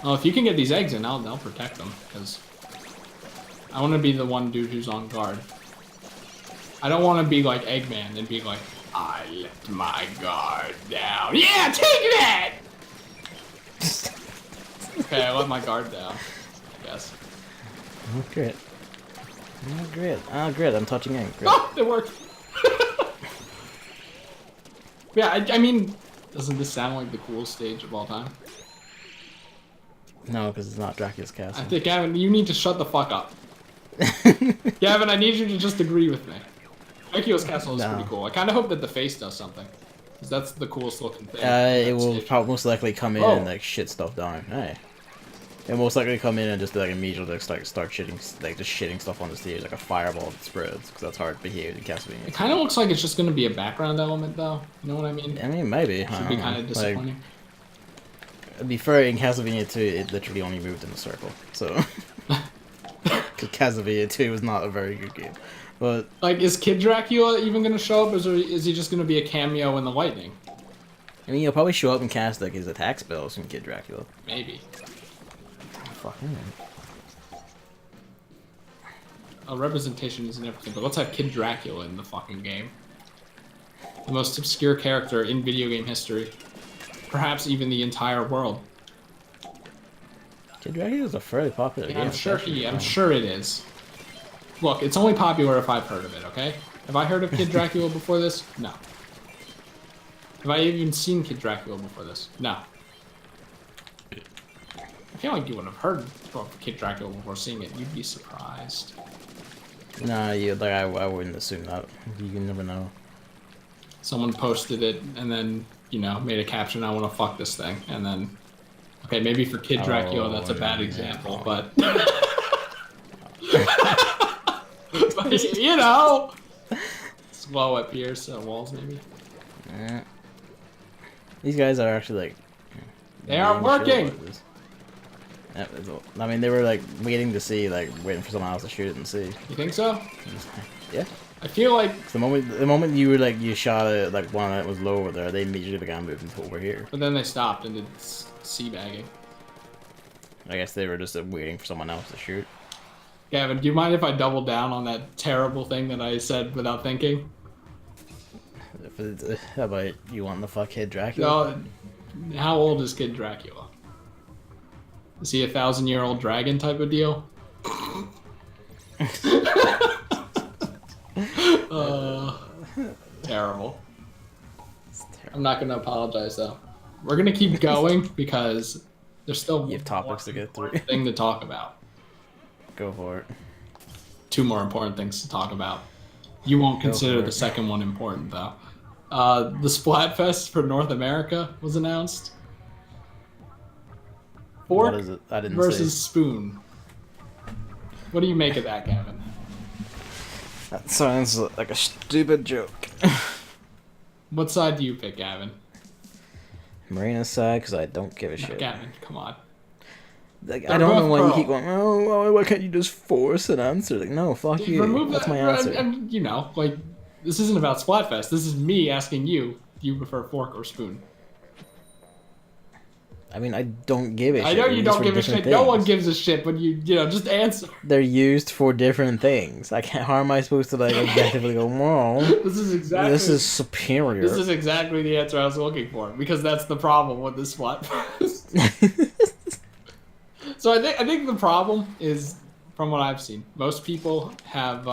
Well, if you can get these eggs in, I'll protect them, because I want to be the one dude who's on guard. I don't want to be like Eggman and be like, I let my guard down. Yeah, take that! Okay, I let my guard down, I guess. Oh, great. Oh, great. Oh, great. I'm touching in. Great. Oh, it worked. Yeah, I mean, doesn't this sound like the coolest stage of all time? No, because it's not Dracula's castle. I think, Gavin, you need to shut the fuck up. Gavin, I need you to just agree with me. Dracula's castle is pretty cool. I kind of hope that the face does something, because that's the coolest looking thing. It will probably most likely come in and like shit stuff down. Hey. It'll most likely come in and just like immediately like start shitting, like just shitting stuff on the stage like a fireball that spreads, because that's hard behaved in Castlevania. It kind of looks like it's just going to be a background element, though. You know what I mean? I mean, maybe. Should be kind of disappointing. Like, it'd be fair, in Castlevania 2, it literally only moved in a circle, so... Because Castlevania 2 was not a very good game. But... Like, is Kid Dracula even going to show up, or is he just going to be a cameo in the lightning? I mean, he'll probably show up and cast, like, his attack spells from Kid Dracula. Maybe. Fucking... Representation isn't everything, but let's have Kid Dracula in the fucking game. The most obscure character in video game history. Perhaps even the entire world. Kid Dracula is a fairly popular game. I'm sure it is. Look, it's only popular if I've heard of it, okay? Have I heard of Kid Dracula before this? No. Have I even seen Kid Dracula before this? No. I feel like you would have heard of Kid Dracula before seeing it. You'd be surprised. Nah, I wouldn't assume that. You can never know. Someone posted it and then, you know, made a caption, I want to fuck this thing. And then, okay, maybe for Kid Dracula, that's a bad example, but... but, you know! Slow at Pierce walls, maybe. These guys are actually, like... They are working! I mean, they were, like, waiting for someone else to shoot it and see. You think so? Yeah. I feel like... The moment you were, like, you shot it, like, one that was low over there, they immediately began moving to over here. But then they stopped and did seabagging. I guess they were just waiting for someone else to shoot. Gavin, do you mind if I double down on that terrible thing that I said without thinking? How about you want to fuck Kid Dracula? No, how old is Kid Dracula? Is he a 1,000-year-old dragon type of deal? Terrible. I'm not gonna apologize though. We're gonna keep going because there's still you have topics to get through. Thing to talk about. Go for it. 2 more important things to talk about. You won't consider the second one important though. The Splatfest for North America was announced. Fork what is it? I didn't versus see. spoon. What do you make of that, Gavin? That sounds like a stupid joke. What side do you pick, Gavin? Marina's side, because I don't give a shit. Gavin, come on. Like, I don't know why you keep going, oh, why can't you just force an answer? Like, no, fuck you. Remove That's that, my answer. and, you know, like, this isn't about Splatfest. This is me asking you, do you prefer fork or spoon? I mean, I don't give a shit. I know you don't give a shit. Things. No one gives a shit, but you know, just answer. They're used for different things. How am I supposed to, like, objectively go, whoa, this is superior. This is exactly the answer I was looking for, because that's the problem with this Splatfest. So I think the problem is, from what I've seen, most people have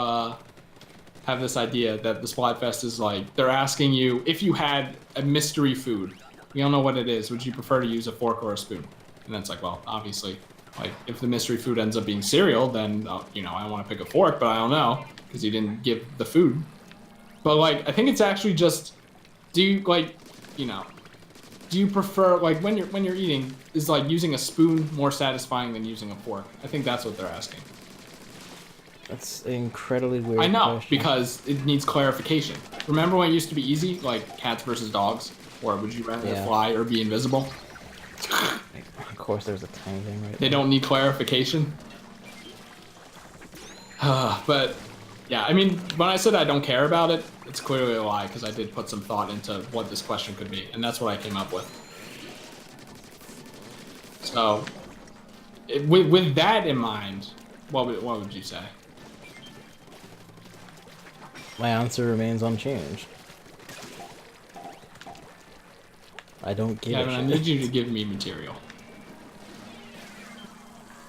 this idea that the Splatfest is like, they're asking you, if you had a mystery food, we don't know what it is, would you prefer to use a fork or a spoon? And then it's like, well, obviously, like, if the mystery food ends up being cereal, then, you know, I want to pick a fork, but I don't know, because you didn't give the food. But, like, I think it's actually just, do you, like, you know, do you prefer, like, when you're eating, is, like, using a spoon more satisfying than using a fork? I think that's what they're asking. That's an incredibly weird I know, question. because it needs clarification. Remember when it used to be easy, like cats versus dogs? Or would you rather fly or be invisible? Of course there's a tiny thing right They don't need clarification. But, yeah, I mean, when I said I don't care about it, it's clearly a lie, because I did put some thought into what this question could be, and that's what I came up with. So, with that in mind, what would you say? My answer remains unchanged. I don't give Kevin, a I shit. need you to give me material.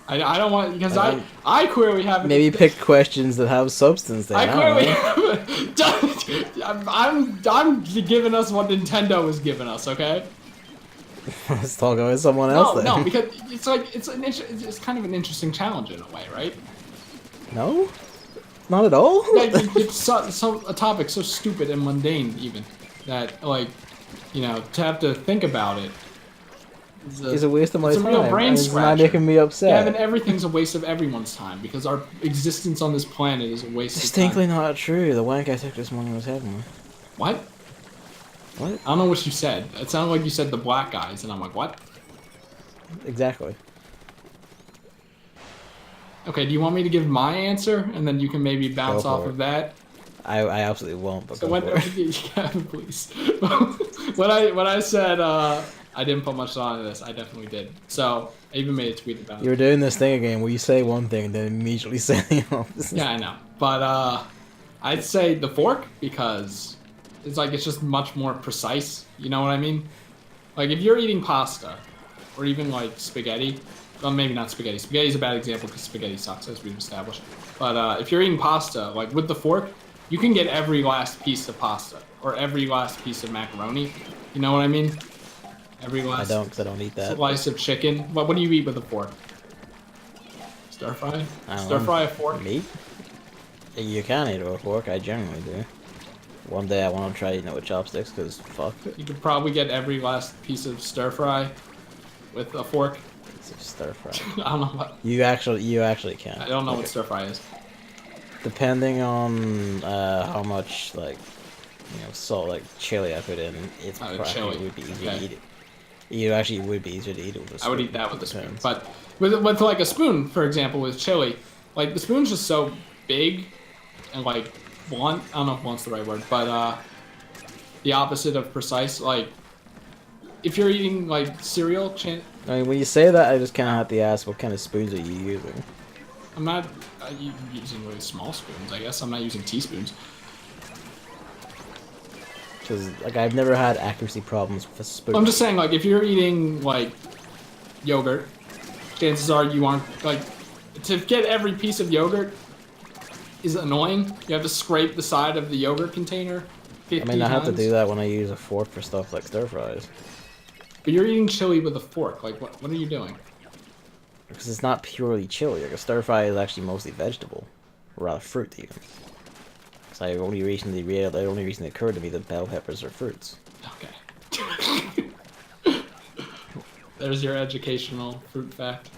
I don't want, because I clearly haven't. Maybe pick questions that have substance. Then I clearly haven't. I'm giving us what Nintendo is giving us, okay? Let's talk about someone else then. No, because it's like it's kind of an interesting challenge in a way, right? No, not at all. Like, it's so a topic so stupid and mundane, even that, like, you know, to have to think about it is a waste of my it's time. a real brain and it's not scratcher. making me upset. Gavin, everything's a waste of everyone's time because our existence on this planet is a waste of Distinctly time. not true. The wank I took this morning was heavenly. What? What? I don't know what you said. It sounded like you said the black guys, and I'm like, what? Exactly. Okay, do you want me to give my answer, and then you can maybe bounce Go for off it. of that? I absolutely won't. But So go when, for it. Gavin, please. when I said I didn't put much thought into this, I definitely did. So I even made a tweet about You were it. doing this thing again where you say one thing and then immediately say the opposite. Yeah, I know, but I'd say the fork because it's just much more precise. You know what I mean? Like if you're eating pasta, or even like spaghetti. Well, maybe not spaghetti. Spaghetti's a bad example because spaghetti sucks, as we've established. But if you're eating pasta, like with the fork, you can get every last piece of pasta or every last piece of macaroni. You know what I mean? Every last. I don't, because I don't eat that. Slice of chicken. What do you eat with a fork? Stir fry? Stir fry a fork? Meat? You can eat it with a fork. I generally do. One day I want to try eating it with chopsticks because fuck it. You could probably get every last piece of stir fry with a fork. It's a stir fry. I don't know what. You actually can. I don't know what stir fry is. Depending on how much salt, like chili I put in, it's chili. it would be easier Okay. to eat it. You actually would be easier to eat it with a spoon. I would eat that with a spoon. Depends. But with like a spoon, for example, with chili, like the spoon's just so big and like blunt. I don't know if blunt's the right word, but the opposite of precise. Like if you're eating like cereal, I mean, when you say that, I just kind of have to ask, what kind of spoons are you using? I'm not using really small spoons. I guess I'm not using teaspoons. Because like I've never had accuracy problems with a spoon. I'm just saying, like if you're eating like yogurt, chances are you aren't like to get every piece of yogurt is annoying. You have to scrape the side of the yogurt container 50 I mean, I have to times. do that when I use a fork for stuff like stir fries. But you're eating chili with a fork. Like, what are you doing? Because it's not purely chili. Like a stir fry is actually mostly vegetable, or rather fruit even. Because it only recently occurred to me that bell peppers are fruits. Okay. There's your educational fruit fact.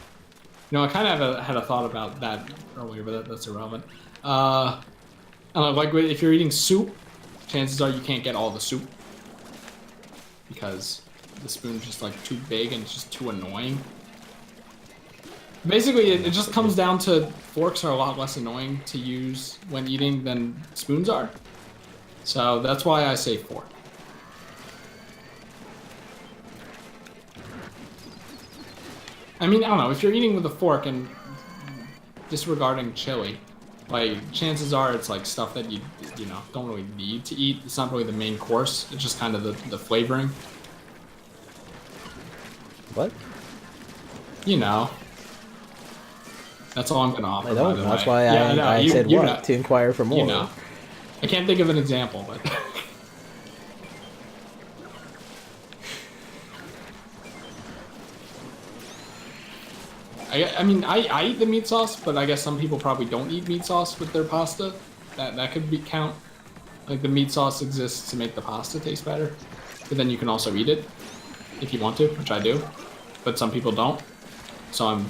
You know, I kind of had a thought about that earlier, but that's irrelevant. I don't know, like if you're eating soup, chances are you can't get all the soup because the spoon's just like too big and it's just too annoying. Basically, it just comes down to forks are a lot less annoying to use when eating than spoons are. So that's why I say fork. I mean, I don't know, if you're eating with a fork and disregarding chili, like, chances are it's like stuff that you don't really need to eat. It's not really the main course. It's just kind of the flavoring. What? You know. That's all I'm gonna offer. I don't. by the That's way. why Yeah, no, I said you what? know. To inquire for more. You know. I can't think of an example, but... I mean, I eat the meat sauce, but I guess some people probably don't eat meat sauce with their pasta. That could count. Like, the meat sauce exists to make the pasta taste better. But then you can also eat it, if you want to, which I do. But some people don't. So I'm...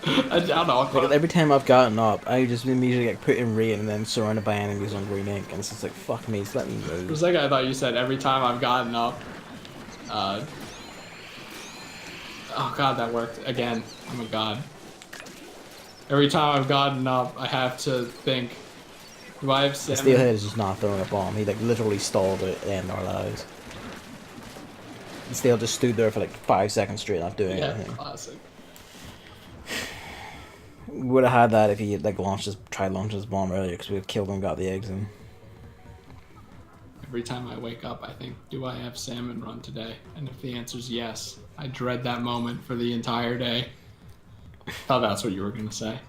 I don't know. Like, every time I've gotten up, I just immediately get put in rain and then surrounded by enemies on green ink, and it's just like, fuck me, just let me For a move. second, I thought you said every time I've gotten up. Oh god, that worked again. Oh my god. Every time I've gotten up, I have to think. Do I have The salmon? steelhead is just not throwing a bomb. He like literally stalled it and our lives. The steel just stood there for like 5 seconds straight, not doing Yeah, anything. classic. We would have had that if he like tried launching his bomb earlier, because we would have killed him and got the eggs in. Every time I wake up, I think, do I have salmon run today? And if the answer is yes, I dread that moment for the entire day. Thought that's what you were gonna say.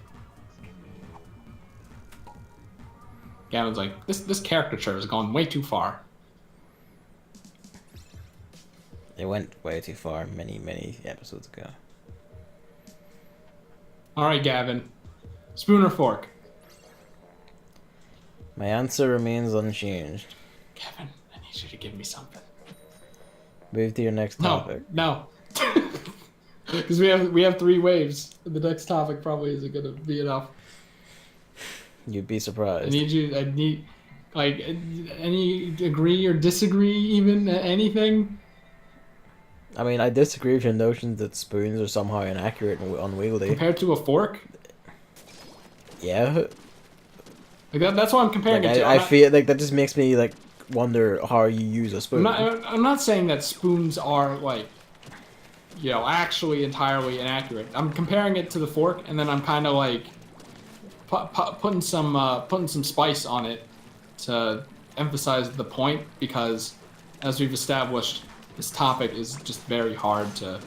Gavin's like, this caricature has gone way too far. It went way too far many episodes ago. Alright, Gavin. Spoon or fork? My answer remains unchanged. Gavin, I need you to give me something. Move to your next topic. No. Because we have 3 waves. The next topic probably isn't gonna be enough. You'd be surprised. I need, like, any agree or disagree, even anything. I mean, I disagree with your notion that spoons are somehow inaccurate and unwieldy. Compared to a fork. Yeah. Like that's what I'm comparing it to. I feel like that just makes me like wonder how you use a spoon. I'm not saying that spoons are like, you know, actually entirely inaccurate. I'm comparing it to the fork, and then I'm kind of like putting some spice on it to emphasize the point, because as we've established, this topic is just very hard to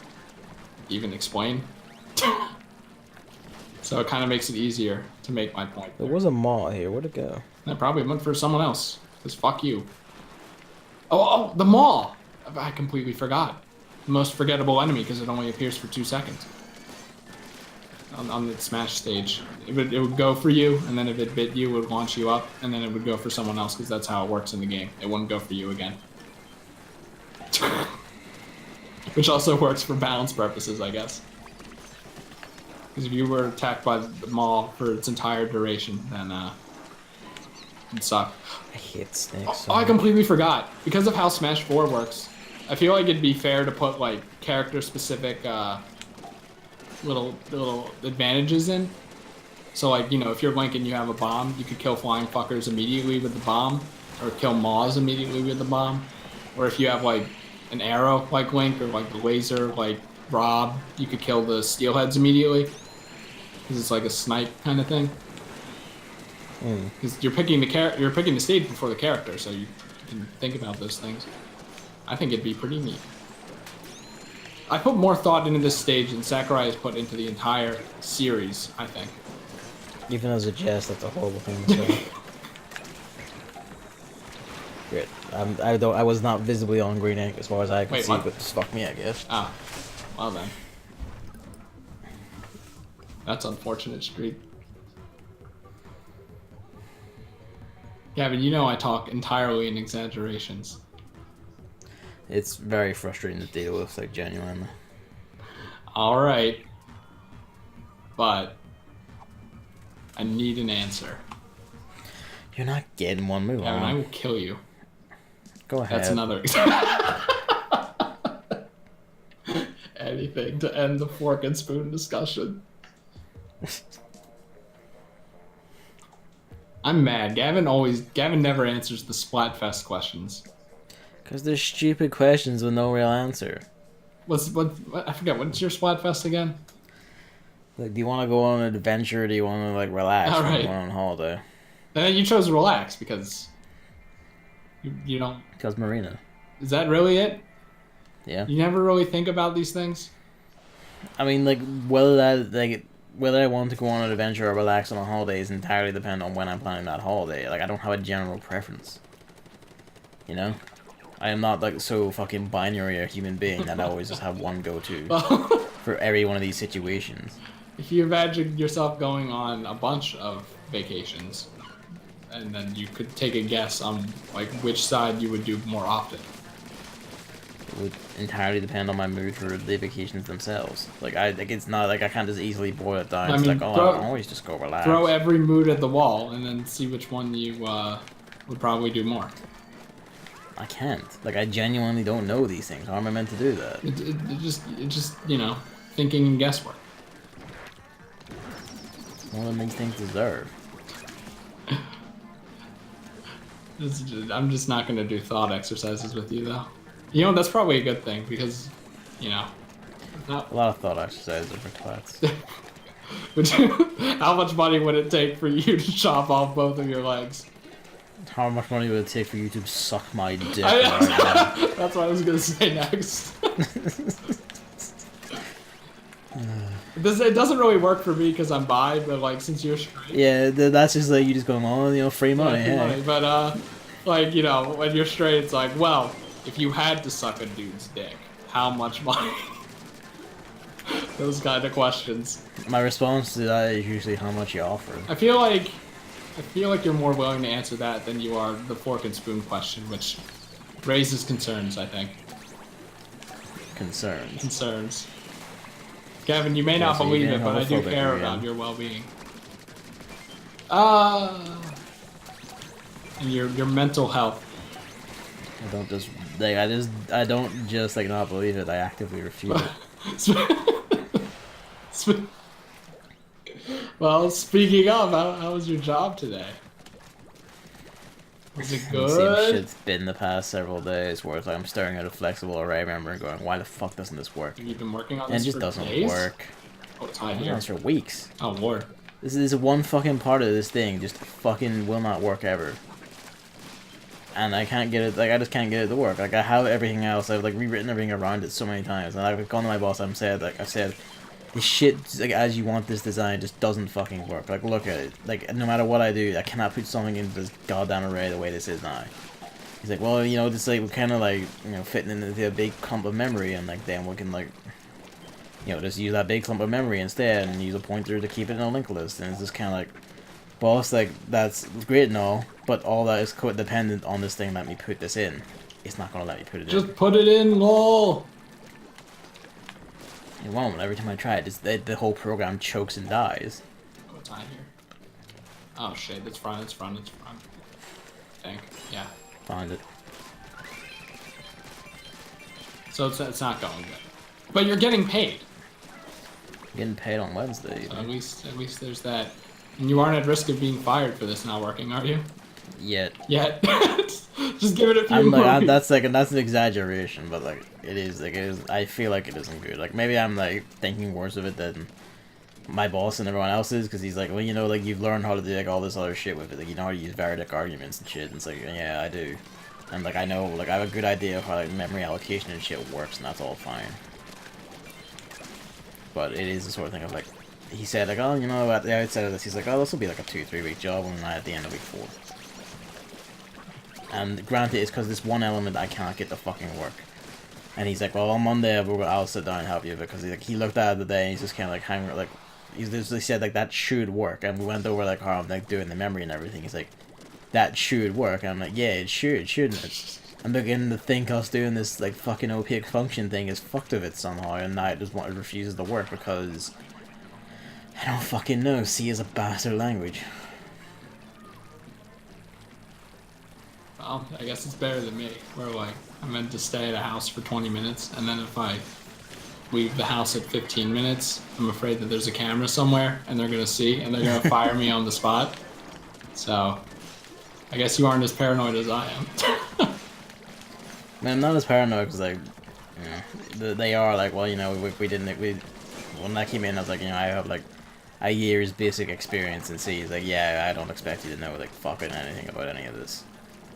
even explain. So it kind of makes it easier to make my point. There was a mall here. Where'd it go? I probably went for someone else. Because fuck you. Oh, the mall! I completely forgot. The most forgettable enemy, because it only appears for 2 seconds. On the Smash stage. It would go for you, and then if it bit you, it would launch you up, and then it would go for someone else, because that's how it works in the game. It wouldn't go for you again. Which also works for balance purposes, I guess. Because if you were attacked by the mall for its entire duration, then it'd suck. I hate snakes. Oh, I completely forgot. Because of how Smash 4 works, I feel like it'd be fair to put like character-specific little advantages in. So like, you know, if you're Link and you have a bomb, you could kill flying fuckers immediately with the bomb, or kill Maws immediately with the bomb. Or if you have like an arrow like Link, or like the laser like Rob, you could kill the steelheads immediately. Because it's like a snipe kind of thing. Because you're picking the stage before the character, so you can think about those things. I think it'd be pretty neat. I put more thought into this stage than Sakurai has put into the entire series, I think. Even as a jest, that's a horrible thing to say. Great. I was not visibly on green ink as far as I could see, what? but just fuck me, I guess. Ah, well then. That's unfortunate, Street. Gavin, you know I talk entirely in exaggerations. It's very frustrating to deal with, like, genuinely. Alright. But I need an answer. You're not getting one, move Gavin, I on. will kill you. Go ahead. That's another anything to end the fork and spoon discussion. I'm mad. Gavin never answers the Splatfest questions. Because they're stupid questions with no real answer. What I forget, what's your Splatfest again? Like, do you want to go on an adventure, or do you want to, like, relax All when right. you're on holiday? And you chose relax because you don't. Because Marina. Is that really it? Yeah. You never really think about these things? I mean, like, whether I want to go on an adventure or relax on a holiday is entirely dependent on when I'm planning that holiday. Like, I don't have a general preference. You know? I am not, like, so fucking binary a human being that I always just have one go-to for every one of these situations. If you imagine yourself going on a bunch of vacations, and then you could take a guess on, like, which side you would do more often. It would entirely depend on my mood for the vacations themselves. Like, it's not like I can't just easily boil it down. It's like, oh, I can always just go relax. Throw every mood at the wall, and then see which one you would probably do more. I can't. Like, I genuinely don't know these things. How am I meant to do that? It just you know, thinking and guesswork. More than these things deserve. I'm just not gonna do thought exercises with you though. You know, that's probably a good thing because, you know, A lot of thought exercises are for twats. How much money would it take for you to chop off both of your legs? How much money would it take for you to suck my dick? Right now? That's what I was gonna say next. It doesn't really work for me because I'm bi, but like since you're straight. Yeah, that's just like you just going on, you know, free money. Free Yeah. money. But like you know, when you're straight, it's like, well, if you had to suck a dude's dick, how much money? Those kind of questions. My response to that is usually how much you offer. I feel like you're more willing to answer that than you are the fork and spoon question, which raises concerns, I think. concerns. Kevin, you may not so you're believe getting it, but I do homophobic care again. about your well-being. And your mental health. I don't just like I don't just like not believe it. I actively refute it. Well, speaking of, how was your job today? Was it Same good? shit's been the past several days where it's like I'm staring at a flexible array member and going, why the fuck doesn't this work? You've been working on And this it just for doesn't days? work. Oh, it's I've high been here. on this for weeks. Oh, Lord. This is one fucking part of this thing just fucking will not work ever. And I can't get it, like, I just can't get it to work. Like, I have everything else, I've, like, rewritten everything around it so many times, and I've gone to my boss and said, like, I've said, this shit, like, as you want this design, just doesn't fucking work. Like, look at it. Like, no matter what I do, I cannot put something into this goddamn array the way this is now. He's like, well, you know, this, like, we're kind of, like, you know, fitting into a big clump of memory, and, like, then we can, like, you know, just use that big clump of memory instead, and use a pointer to keep it in a linked list, and it's just kind of like, well, it's like, that's great and all, but all that is dependent on this thing let me put this in. It's not gonna let me put it in. Just put it in, lol. It won't. Every time I try it, the whole program chokes and dies. Oh, it's high here. Oh, shit. It's front. I think. Yeah. Find it. So it's not going good. But you're getting paid. Getting paid on Wednesday. So at least there's that. And you aren't at risk of being fired for this not working, are you? Yet. Just give it a few more like, weeks. that's an exaggeration, but like it is. I feel like it isn't good. Like maybe I'm like thinking worse of it than my boss and everyone else is, because he's like, well, you know, like you've learned how to do like all this other shit with it. Like you know how to use variadic arguments and shit. And it's like, yeah, I do. And like I know, like I have a good idea of how like memory allocation and shit works, and that's all fine. But it is the sort of thing of like, he said like, oh, you know, at the outset of this, he's like, oh, this will be like a 2-3 week job, and not at the end of week 4. And granted, it's because this one element I cannot get to fucking work. And he's like, well, on Monday I'll sit down and help you, because he looked at it today and he's just kind of like hanging, like, he said like that should work, and we went over like how I'm like doing the memory and everything. He's like, that should work. And I'm like, yeah, it should, shouldn't it? I'm beginning to think us doing this like fucking opaque function thing is fucked with it somehow, and now it refuses to work because I don't fucking know. C is a bastard language. Well, I guess it's better than me. Where like I meant to stay at a house for 20 minutes, and then if I leave the house at 15 minutes, I'm afraid that there's a camera somewhere, and they're gonna see, and they're gonna fire me on the spot. So, I guess you aren't as paranoid as I am. Man, I'm not as paranoid because like, you know, they are like, well, you know, when I came in, I was like, you know, I have like a year's basic experience in C. He's like, yeah, I don't expect you to know like fucking anything about any of this.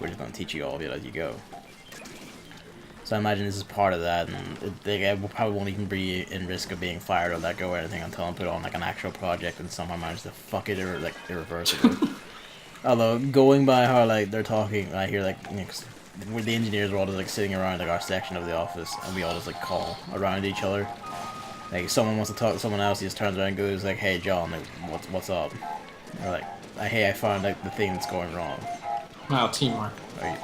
We're just gonna teach you all of it as you go. So I imagine this is part of that, and they probably won't even be in risk of being fired or let go or anything until I put on like an actual project and somehow manage to fuck it or like irreversibly. Although going by how like they're talking, I hear like, you know, where the engineers are all just like sitting around like our section of the office, and we all just like call around each other. Like someone wants to talk to someone else, he just turns around and goes like, "Hey John, like, what's up?" Or like, "Hey, I found like the thing that's going wrong." Wow, teamwork. Right.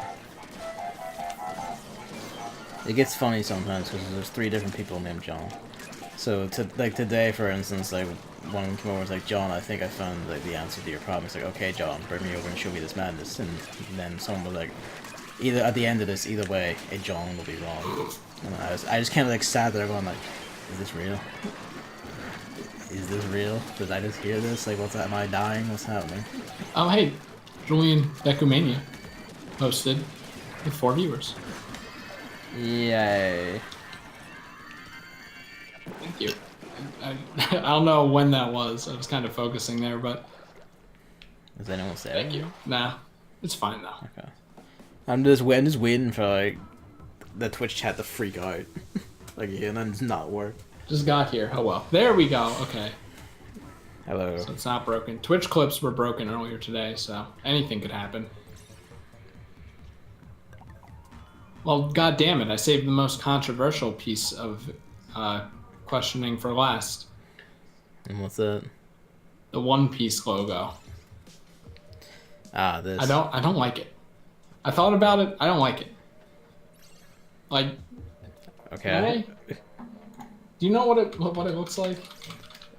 It gets funny sometimes because there's 3 different people named John. So like today, for instance, like one of them came over and was like, "John, I think I found like the answer to your problem." It's like, "Okay, John, bring me over and show me this madness." And then someone was like, either at the end of this, either way, a John will be wrong. And I just kind of like sat there going like, is this real? Is this real? Did I just hear this? Like, am I dying? What's happening? Oh, hey, Julian Decumania posted with 4 viewers. Yay. Thank you. I don't know when that was. I was kind of focusing there, but Does anyone say thank you. Nah, it's fine though. Okay. I'm just waiting for like the Twitch chat to freak out, like and then it's not work. Just got here. Oh well. There we go. Okay. Hello. So it's not broken. Twitch clips were broken earlier today, so anything could happen. Well, god damn it! I saved the most controversial piece of questioning for last. And what's that? The One Piece logo. Ah, this. I don't like it. I thought about it. I don't like it. Like, Okay. Do you know what it looks like?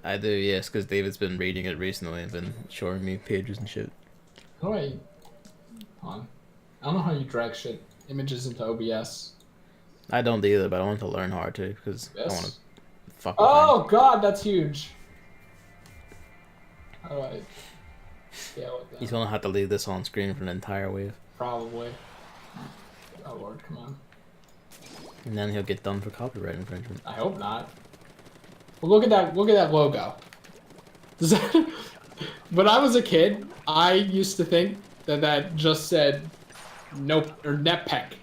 I do, yes, because David's been reading it recently and been showing me pages and shit. How do I... Hold on. I don't know how you drag shit images into OBS. I don't either, but I want to learn how to because I want to fuck with Oh god, that's huge. How do I scale it down? He's gonna have to leave this on screen for an entire wave. Probably. Oh lord, come on. And then he'll get done for copyright infringement. I hope not. Well, look at that logo. Does that... When I was a kid, I used to think that just said nope or NetPec.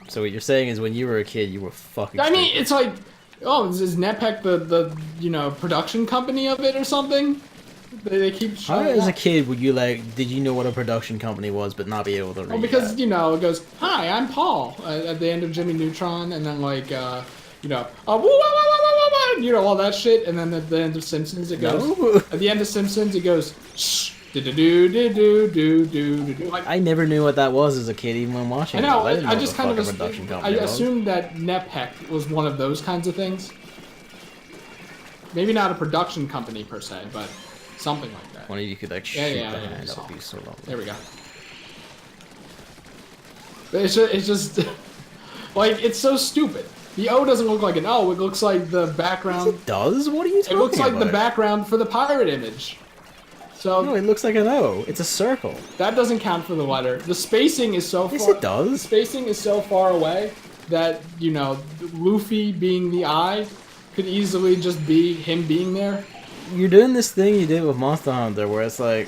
So what you're saying is when you were a kid, you were fucking I mean, stupid. it's like, oh, is NetPec the you know, production company of it or something? They keep How showing as a that. kid would you like, did you know what a production company was but not be able to read Well, because, that? you know, it goes, hi, I'm Paul, at the end of Jimmy Neutron, and then, like, you know, woo, wah, wah, wah, wah, wah, you know, all that shit, and then at the end of Simpsons, it goes, No. at the end of Simpsons, it goes, shh, do-do-do-do-do-do-do-do. Like, I never knew what that was as a kid even when watching I know, it. Didn't I know just what kind the of, fucking production I company was. assumed that NetPec was one of those kinds of things. Maybe not a production company, per se, but something like that. One of you could like shoot Yeah, the yeah, hand, that so- would be so long. There we go. But it's just like, it's so stupid. The O doesn't look like an O, it looks like the background. It does? What are you talking It looks like about? the background for the pirate image. So No, it looks like an O. It's a circle. that doesn't count for the letter. The spacing is so Yes, far. it does. The spacing is so far away that, you know, Luffy being the I could easily just be him being there. You're doing this thing you did with Monster Hunter where it's like,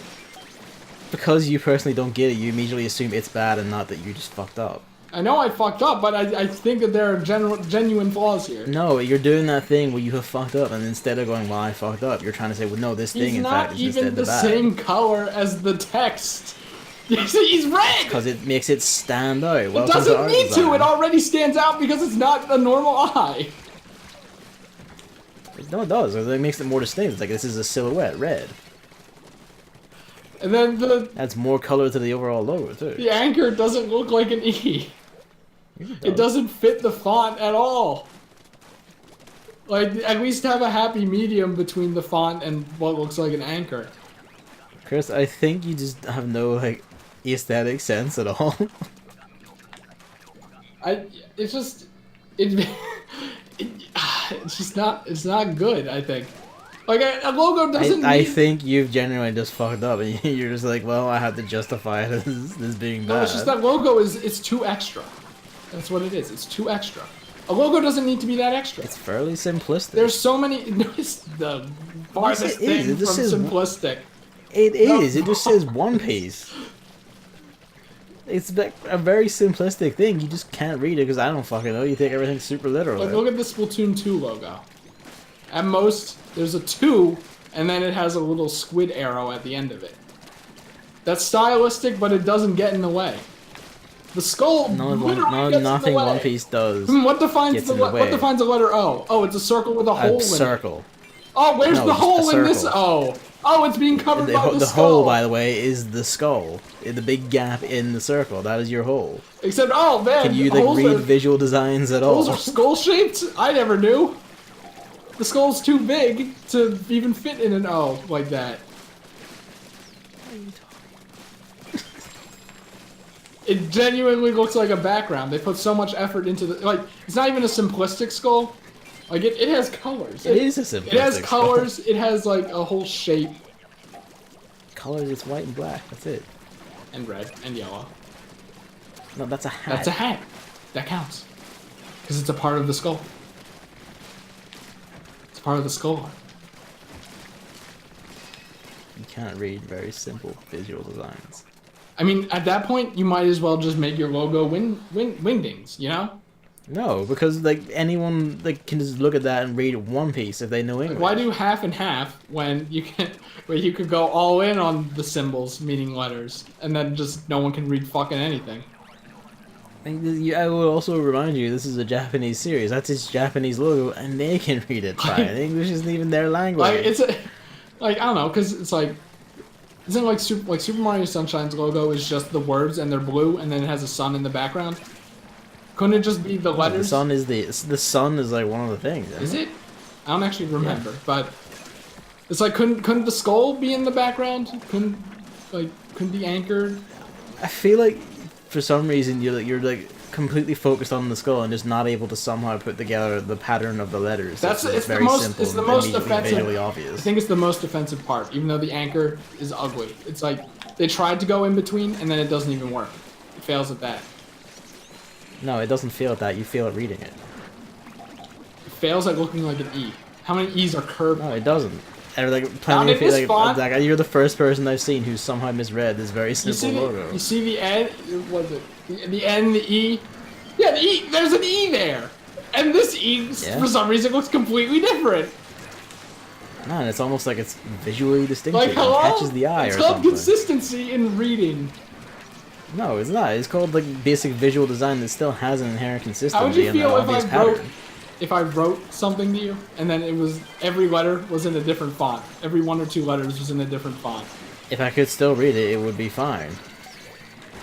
because you personally don't get it, you immediately assume it's bad and not that you just fucked up. I know I fucked up, but I think that there are genuine flaws here. No, you're doing that thing where you have fucked up, and instead of going, well, I fucked up, you're trying to say, well, no, this thing, He's in not fact, is even instead the the bad. same color as the text. He's red! Because it makes it stand out. It doesn't need to, it already stands out because it's not a normal eye. No, it does. It makes it more distinct. It's like, this is a silhouette, red. And then Adds more color to the overall logo, too. the anchor doesn't look like an E. It doesn't fit the font at all. Like, at least have a happy medium between the font and what looks like an anchor. Chris, I think you just have no, like, aesthetic sense at all. It's just, it's just not, it's not good, I think. Like, a logo doesn't I need... think you've genuinely just fucked up, and you're just like, well, I have to justify it as this being bad. No, it's just that logo it's too extra. That's what it is. It's too extra. A logo doesn't need to be that extra. It's fairly simplistic. There's so many... It's the farthest Yes, it is. thing It from just says- simplistic. It is. It just says One Piece. It's like a very simplistic thing. You just can't read it because I don't fucking know. You take everything super literally. Like, look at the Splatoon 2 logo. At most, there's a 2, and then it has a little squid arrow at the end of it. That's stylistic, but it doesn't get in the way. The skull literally gets nothing in the way. One Piece does. What defines gets the in the what way. defines a letter O? Oh, it's a circle with a hole in it. Circle. Oh, where's No, the just a hole in this circle. O? Oh, it's being covered by the The skull. hole, by the way, is the skull. The big gap in the circle. That is your hole. Except, oh man, Can you like holes read are, visual designs at all? holes are skull shaped? I never knew. The skull's too big to even fit in an O like that. It genuinely looks like a background. They put so much effort into the... Like, it's not even a simplistic skull. Like, it has colors. It is a simplistic It has skull. colors. It has, like, a whole shape. Colors, it's white and black. That's it. And red. And yellow. No, that's a hat. That's a hat. That counts. Because it's a part of the skull. It's part of the skull. You can't read very simple visual designs. I mean, at that point, you might as well just make your logo wingdings, you know? No, because like anyone like can just look at that and read One Piece if they know English. Why do half and half when you can, where you could go all in on the symbols meaning letters, and then just no one can read fucking anything? I will also remind you, this is a Japanese series. That's its Japanese logo, and they can read it fine. English isn't even their language. Like it's a, like I don't know, because it's like, isn't it like Super Mario Sunshine's logo is just the words and they're blue, and then it has a sun in the background? Couldn't it just be the The letters? sun is the sun is like one of the things. Is it? I don't actually remember, but it's like couldn't the skull be in the background? Couldn't the anchor? I feel like for some reason you're like completely focused on the skull and just not able to somehow put together the pattern of the letters. It's very the most simple it's the and most immediately offensive. visually I obvious. think it's the most offensive part, even though the anchor is ugly. It's like they tried to go in between and then it doesn't even work. It fails at that. No, it doesn't feel that. You feel it reading it. It fails at looking like an E. How many E's are curved? No, it doesn't. And like Not plenty in of this font. like you're the first person I've seen who's somehow misread this very You simple see logo. you see the N? What is it? The N, the E? Yeah, the E. There's an E there. And this E, Yeah. for some reason, looks completely different. Man, it's almost like it's visually distinctive. Like, It hello? catches the eye It's or called something. consistency in reading. No, it's not. It's called like basic visual design that still has an inherent consistency How would you and an feel if obvious I pattern. wrote something to you, and then it was every letter was in a different font? Every one or two letters was in a different font. If I could still read it, it would be fine.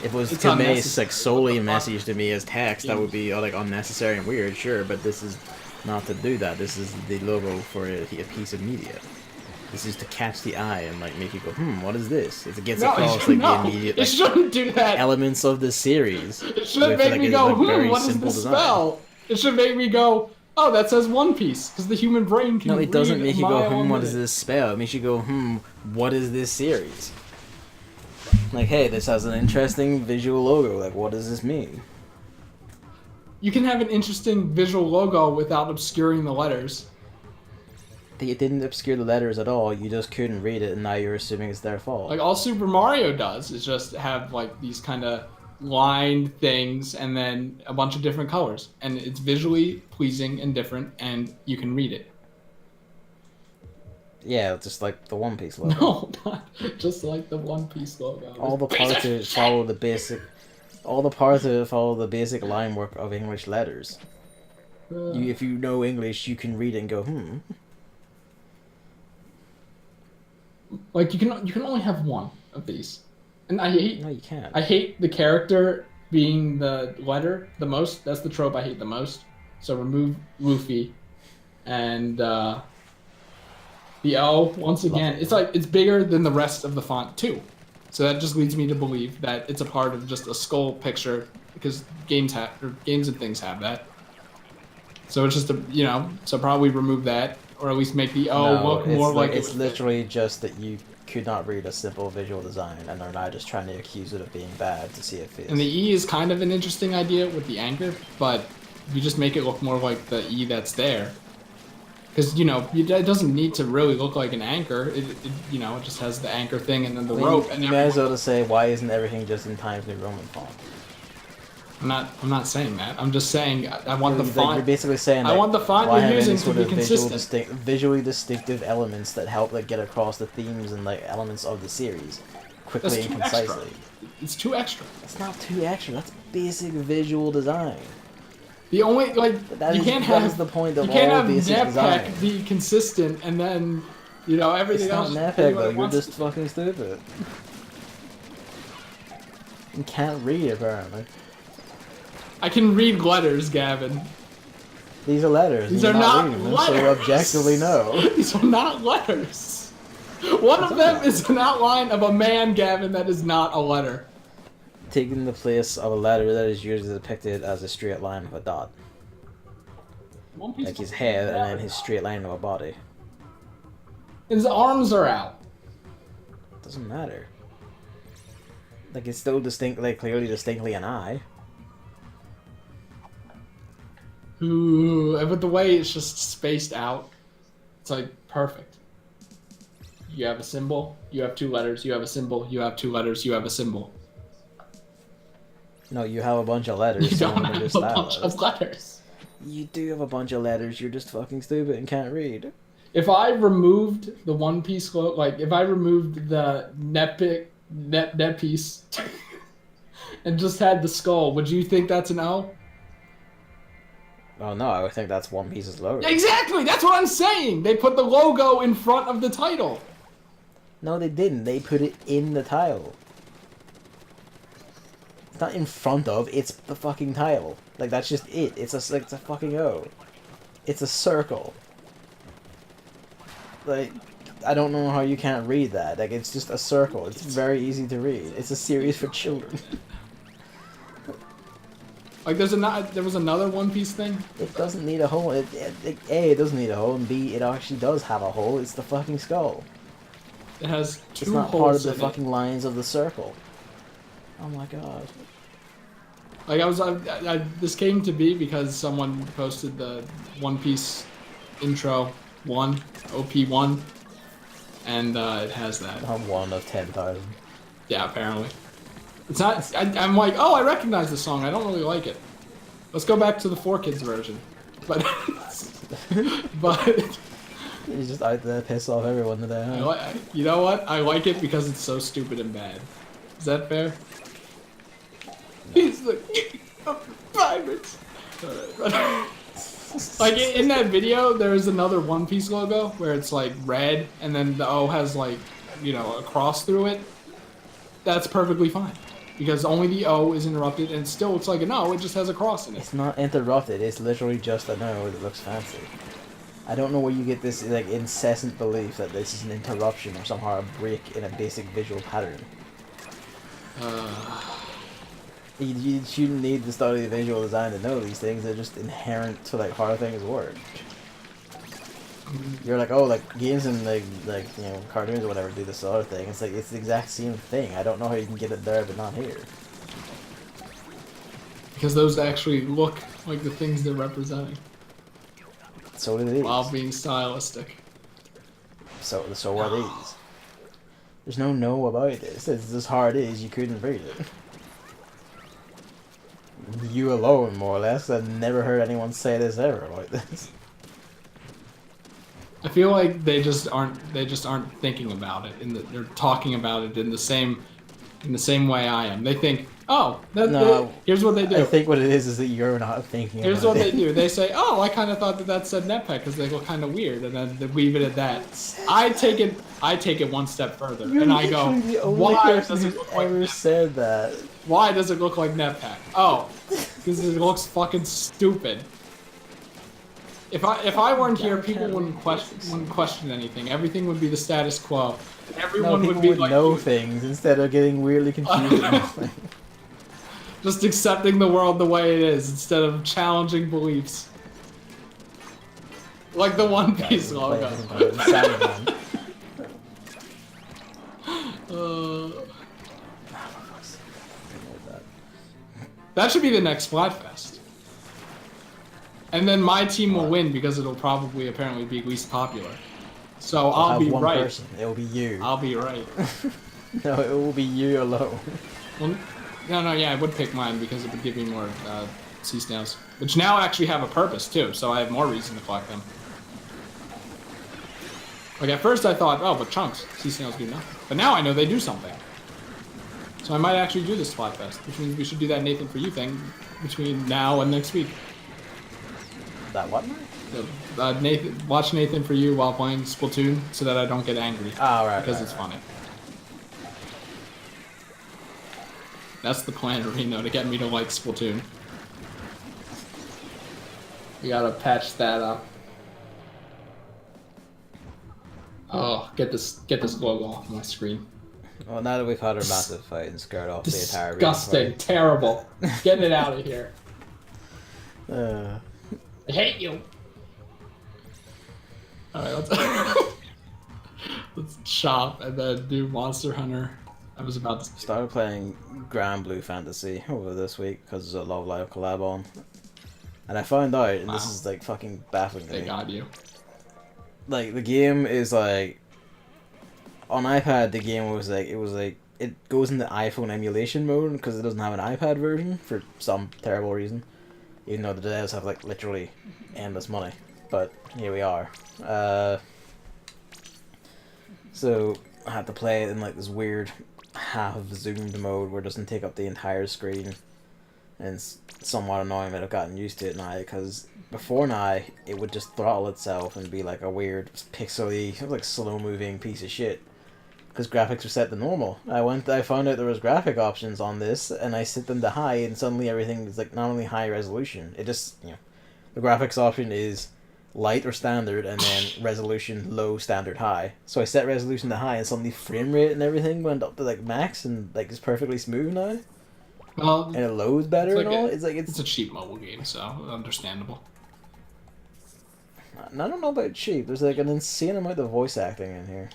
If it was It's to convey unnecessary. like solely a What the fuck? message to me as text, that would be like unnecessary and weird, sure. But this is not to do that. This is the logo for a piece of media. This is to catch the eye and like make you go, what is this? It gets No, across like no, the immediate it like, shouldn't do that. elements of the series. It shouldn't with, make like, me a, go, like, very what does simple this design. spell? It should make me go, oh, that says One Piece, because the human brain can No, it doesn't read make you a go, mile a what is minute. this spell? It makes you go, what is this series? Like, hey, this has an interesting visual logo. Like, what does this mean? You can have an interesting visual logo without obscuring the letters. It didn't obscure the letters at all. You just couldn't read it, and now you're assuming it's their fault. Like all Super Mario does is just have like these kind of lined things and then a bunch of different colors, and it's visually pleasing and different, and you can read it. Yeah, just like the One Piece logo. No, not just like the One Piece logo. All the parts of it follow the basic. All the parts of it follow the basic line work of English letters. If you know English, you can read it and go, Like you can only have one of these, and I hate. No, you can't. I hate the character being the letter the most. That's the trope I hate the most. So remove Luffy, and the O once again. It's like it's bigger than the rest of the font too. So that just leads me to believe that it's a part of just a skull picture because games and things have that. So it's just so probably remove that or at least make the O No, look more like it's it would fit. literally just that you could not read a simple visual design, and they're now just trying to accuse it of being bad to see if it fits. And the E is kind of an interesting idea with the anchor, but you just make it look more like the E that's there. Because, it doesn't need to really look like an anchor. It just has the anchor thing and then the rope. And you may as well just say, why isn't everything just in Times New Roman font? I'm not saying that. I'm just saying I want the Like, font. you're basically saying I want the font why you're have using any to sort be of consistent. visually distinctive elements that help like get across the themes and like elements of the series quickly That's and too concisely. extra. It's too extra. That's not too extra. That's basic visual design. The only That you is- can't that have is the point of you can't all have basic NetPack design. be consistent and then everything It's not else. NetPack do what though. it You're wants just to. fucking stupid. You can't read apparently. I can read letters, Gavin. These are letters. These and are you're not reading them, letters. So objectively, no. These are not letters. One of them is an outline of a man, Gavin, that is not a letter. Taking the place of a letter that is usually depicted as a straight line with a dot. One piece Like his head and then his straight line of a body. His arms are out. Doesn't matter. Like it's still clearly distinctly an eye. Ooh, but the way it's just spaced out, it's like perfect. You have a symbol, you have two letters, you have a symbol, you have two letters, you have a symbol. No, you have a bunch of letters. You some don't of them are have just a bunch stylized. of letters. You do have a bunch of letters. You're just fucking stupid and can't read. If I removed the One Piece, if I removed the net piece and just had the skull, would you think that's an O? Oh no, I would think that's One Piece's logo. Exactly, that's what I'm saying. They put the logo in front of the title. No, they didn't. They put it in the title. not in front of, it's the fucking title. Like, that's just it. It's a fucking O. It's a circle. Like, I don't know how you can't read that. Like, it's just a circle. It's very easy to read. It's a series for children. Like, there was another One Piece thing. It doesn't need a hole. A, it doesn't need a hole, and B, it actually does have a hole. It's the fucking skull. It has two It's not holes part of the in fucking it. lines of the circle. Oh my god. Like, this came to be because someone posted the One Piece intro 1, OP1, and it has that. I'm one of 10,000. Yeah, apparently. It's not. I'm like, oh, I recognize the song. I don't really like it. Let's go back to the 4Kids version. But, but He's just out there piss off everyone today, huh? you know what? I like it because it's so stupid and bad. Is that fair? He's the king of the pirates. Like in that video, there is another One Piece logo where it's like red and then the O has like, you know, a cross through it. That's perfectly fine because only the O is interrupted and it still looks like an O. It just has a cross in it. It's not interrupted. It's literally just an O that looks fancy. I don't know where you get this like incessant belief that this is an interruption or somehow a break in a basic visual pattern. You shouldn't need to study visual design to know these things. They're just inherent to like how things work. You're like, oh, like games and like you know cartoons or whatever do this sort of thing. It's like it's the exact same thing. I don't know how you can get it there but not here. Because those actually look like the things they're representing. So do these. While being stylistic. So are these. There's no know about this. It's just how it is. You couldn't read it. You alone, more or less. I've never heard anyone say this ever like this. I feel like they just aren't thinking about it. They're talking about it in the same way I am. They think, oh, here's what they do. I think what it is that you're not thinking. Here's about what it. they do. They say, oh, I kind of thought that said netpack because they look kind of weird, and then they leave it at that. I take it one step further, You're and I go, the only why person does it who's look like ever netpack? said that? Why does it look like netpack? Oh, because it looks fucking stupid. If I weren't here, people wouldn't question anything. Everything would be the status quo. Everyone people would be would like know things instead of getting weirdly confused. At nothing. just accepting the world the way it is instead of challenging beliefs. Like the One Piece logo. Salmon. That should be the next Splatfest. And then my team will win because it'll probably apparently be least popular. So I'll be one right. Person. It will be you. I'll be right. No, it will be you alone. Well, no, yeah, I would pick mine because it would give me more sea snails, which now actually have a purpose too. So I have more reason to collect them. Like at first I thought, oh, but chunks, sea snails do nothing. But now I know they do something. So I might actually do this Splatfest, which means we should do that Nathan For You thing between now and next week. That what? Watch Nathan For You while playing Splatoon so that I don't get angry. Oh, right. Because it's funny. That's the plan, Reno, to get me to like Splatoon. We gotta patch that up. Oh, get this logo off my screen. Well, now that we've had our massive fight and scared off the entire Disgusting, terrible. Getting it out of here. Uh, I hate you. Alright, let's shop and then do Monster Hunter. I was about to started playing Grand Blue Fantasy over this week because there's a Love Live collab on. And I found out, and this is like fucking baffling to me. They got you. Like, the game is like... On iPad, the game was like... It goes into iPhone emulation mode because it doesn't have an iPad version for some terrible reason. Even though the devs have like literally endless money. But here we are. So I had to play it in like this weird half zoomed mode where it doesn't take up the entire screen. And it's somewhat annoying that I've gotten used to it now, because before now it would just throttle itself and be like a weird pixely, like slow moving piece of shit. because graphics are set to normal. I found out there was graphic options on this, and I set them to high, and suddenly everything is like not only high resolution. It just the graphics option is light or standard, and then resolution low, standard, high. So I set resolution to high, and suddenly frame rate and everything went up to like max, and like it's perfectly smooth now. Well, and it loads better like and all. It's a cheap mobile game, so understandable. I don't know about cheap. There's like an insane amount of voice acting in here.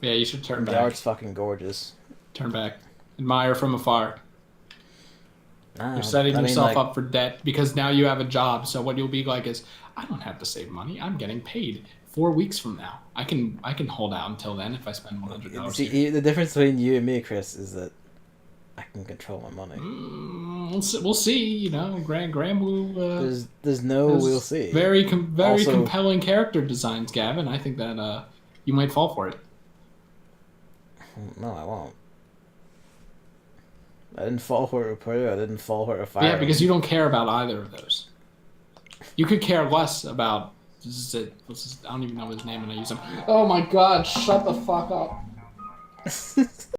Yeah, you should turn back. The art's fucking gorgeous. Turn back. Admire from afar. Nah, You're setting yourself up for debt because now you have a job. So what you'll be like is, I don't have to save money. I'm getting paid 4 weeks from now. I can hold out until then if I spend $100. See, the difference between you and me, Chris, is that I can control my money. We'll see. You know, Graham will. There's no we'll see. Very compelling character designs, Gavin. I think that you might fall for it. No, I won't. I didn't fall for it with Peru. I didn't fall for it with Fire. Yeah, because you don't care about either of those. You could care less about. I don't even know his name, and I use him. Oh my God! Shut the fuck up.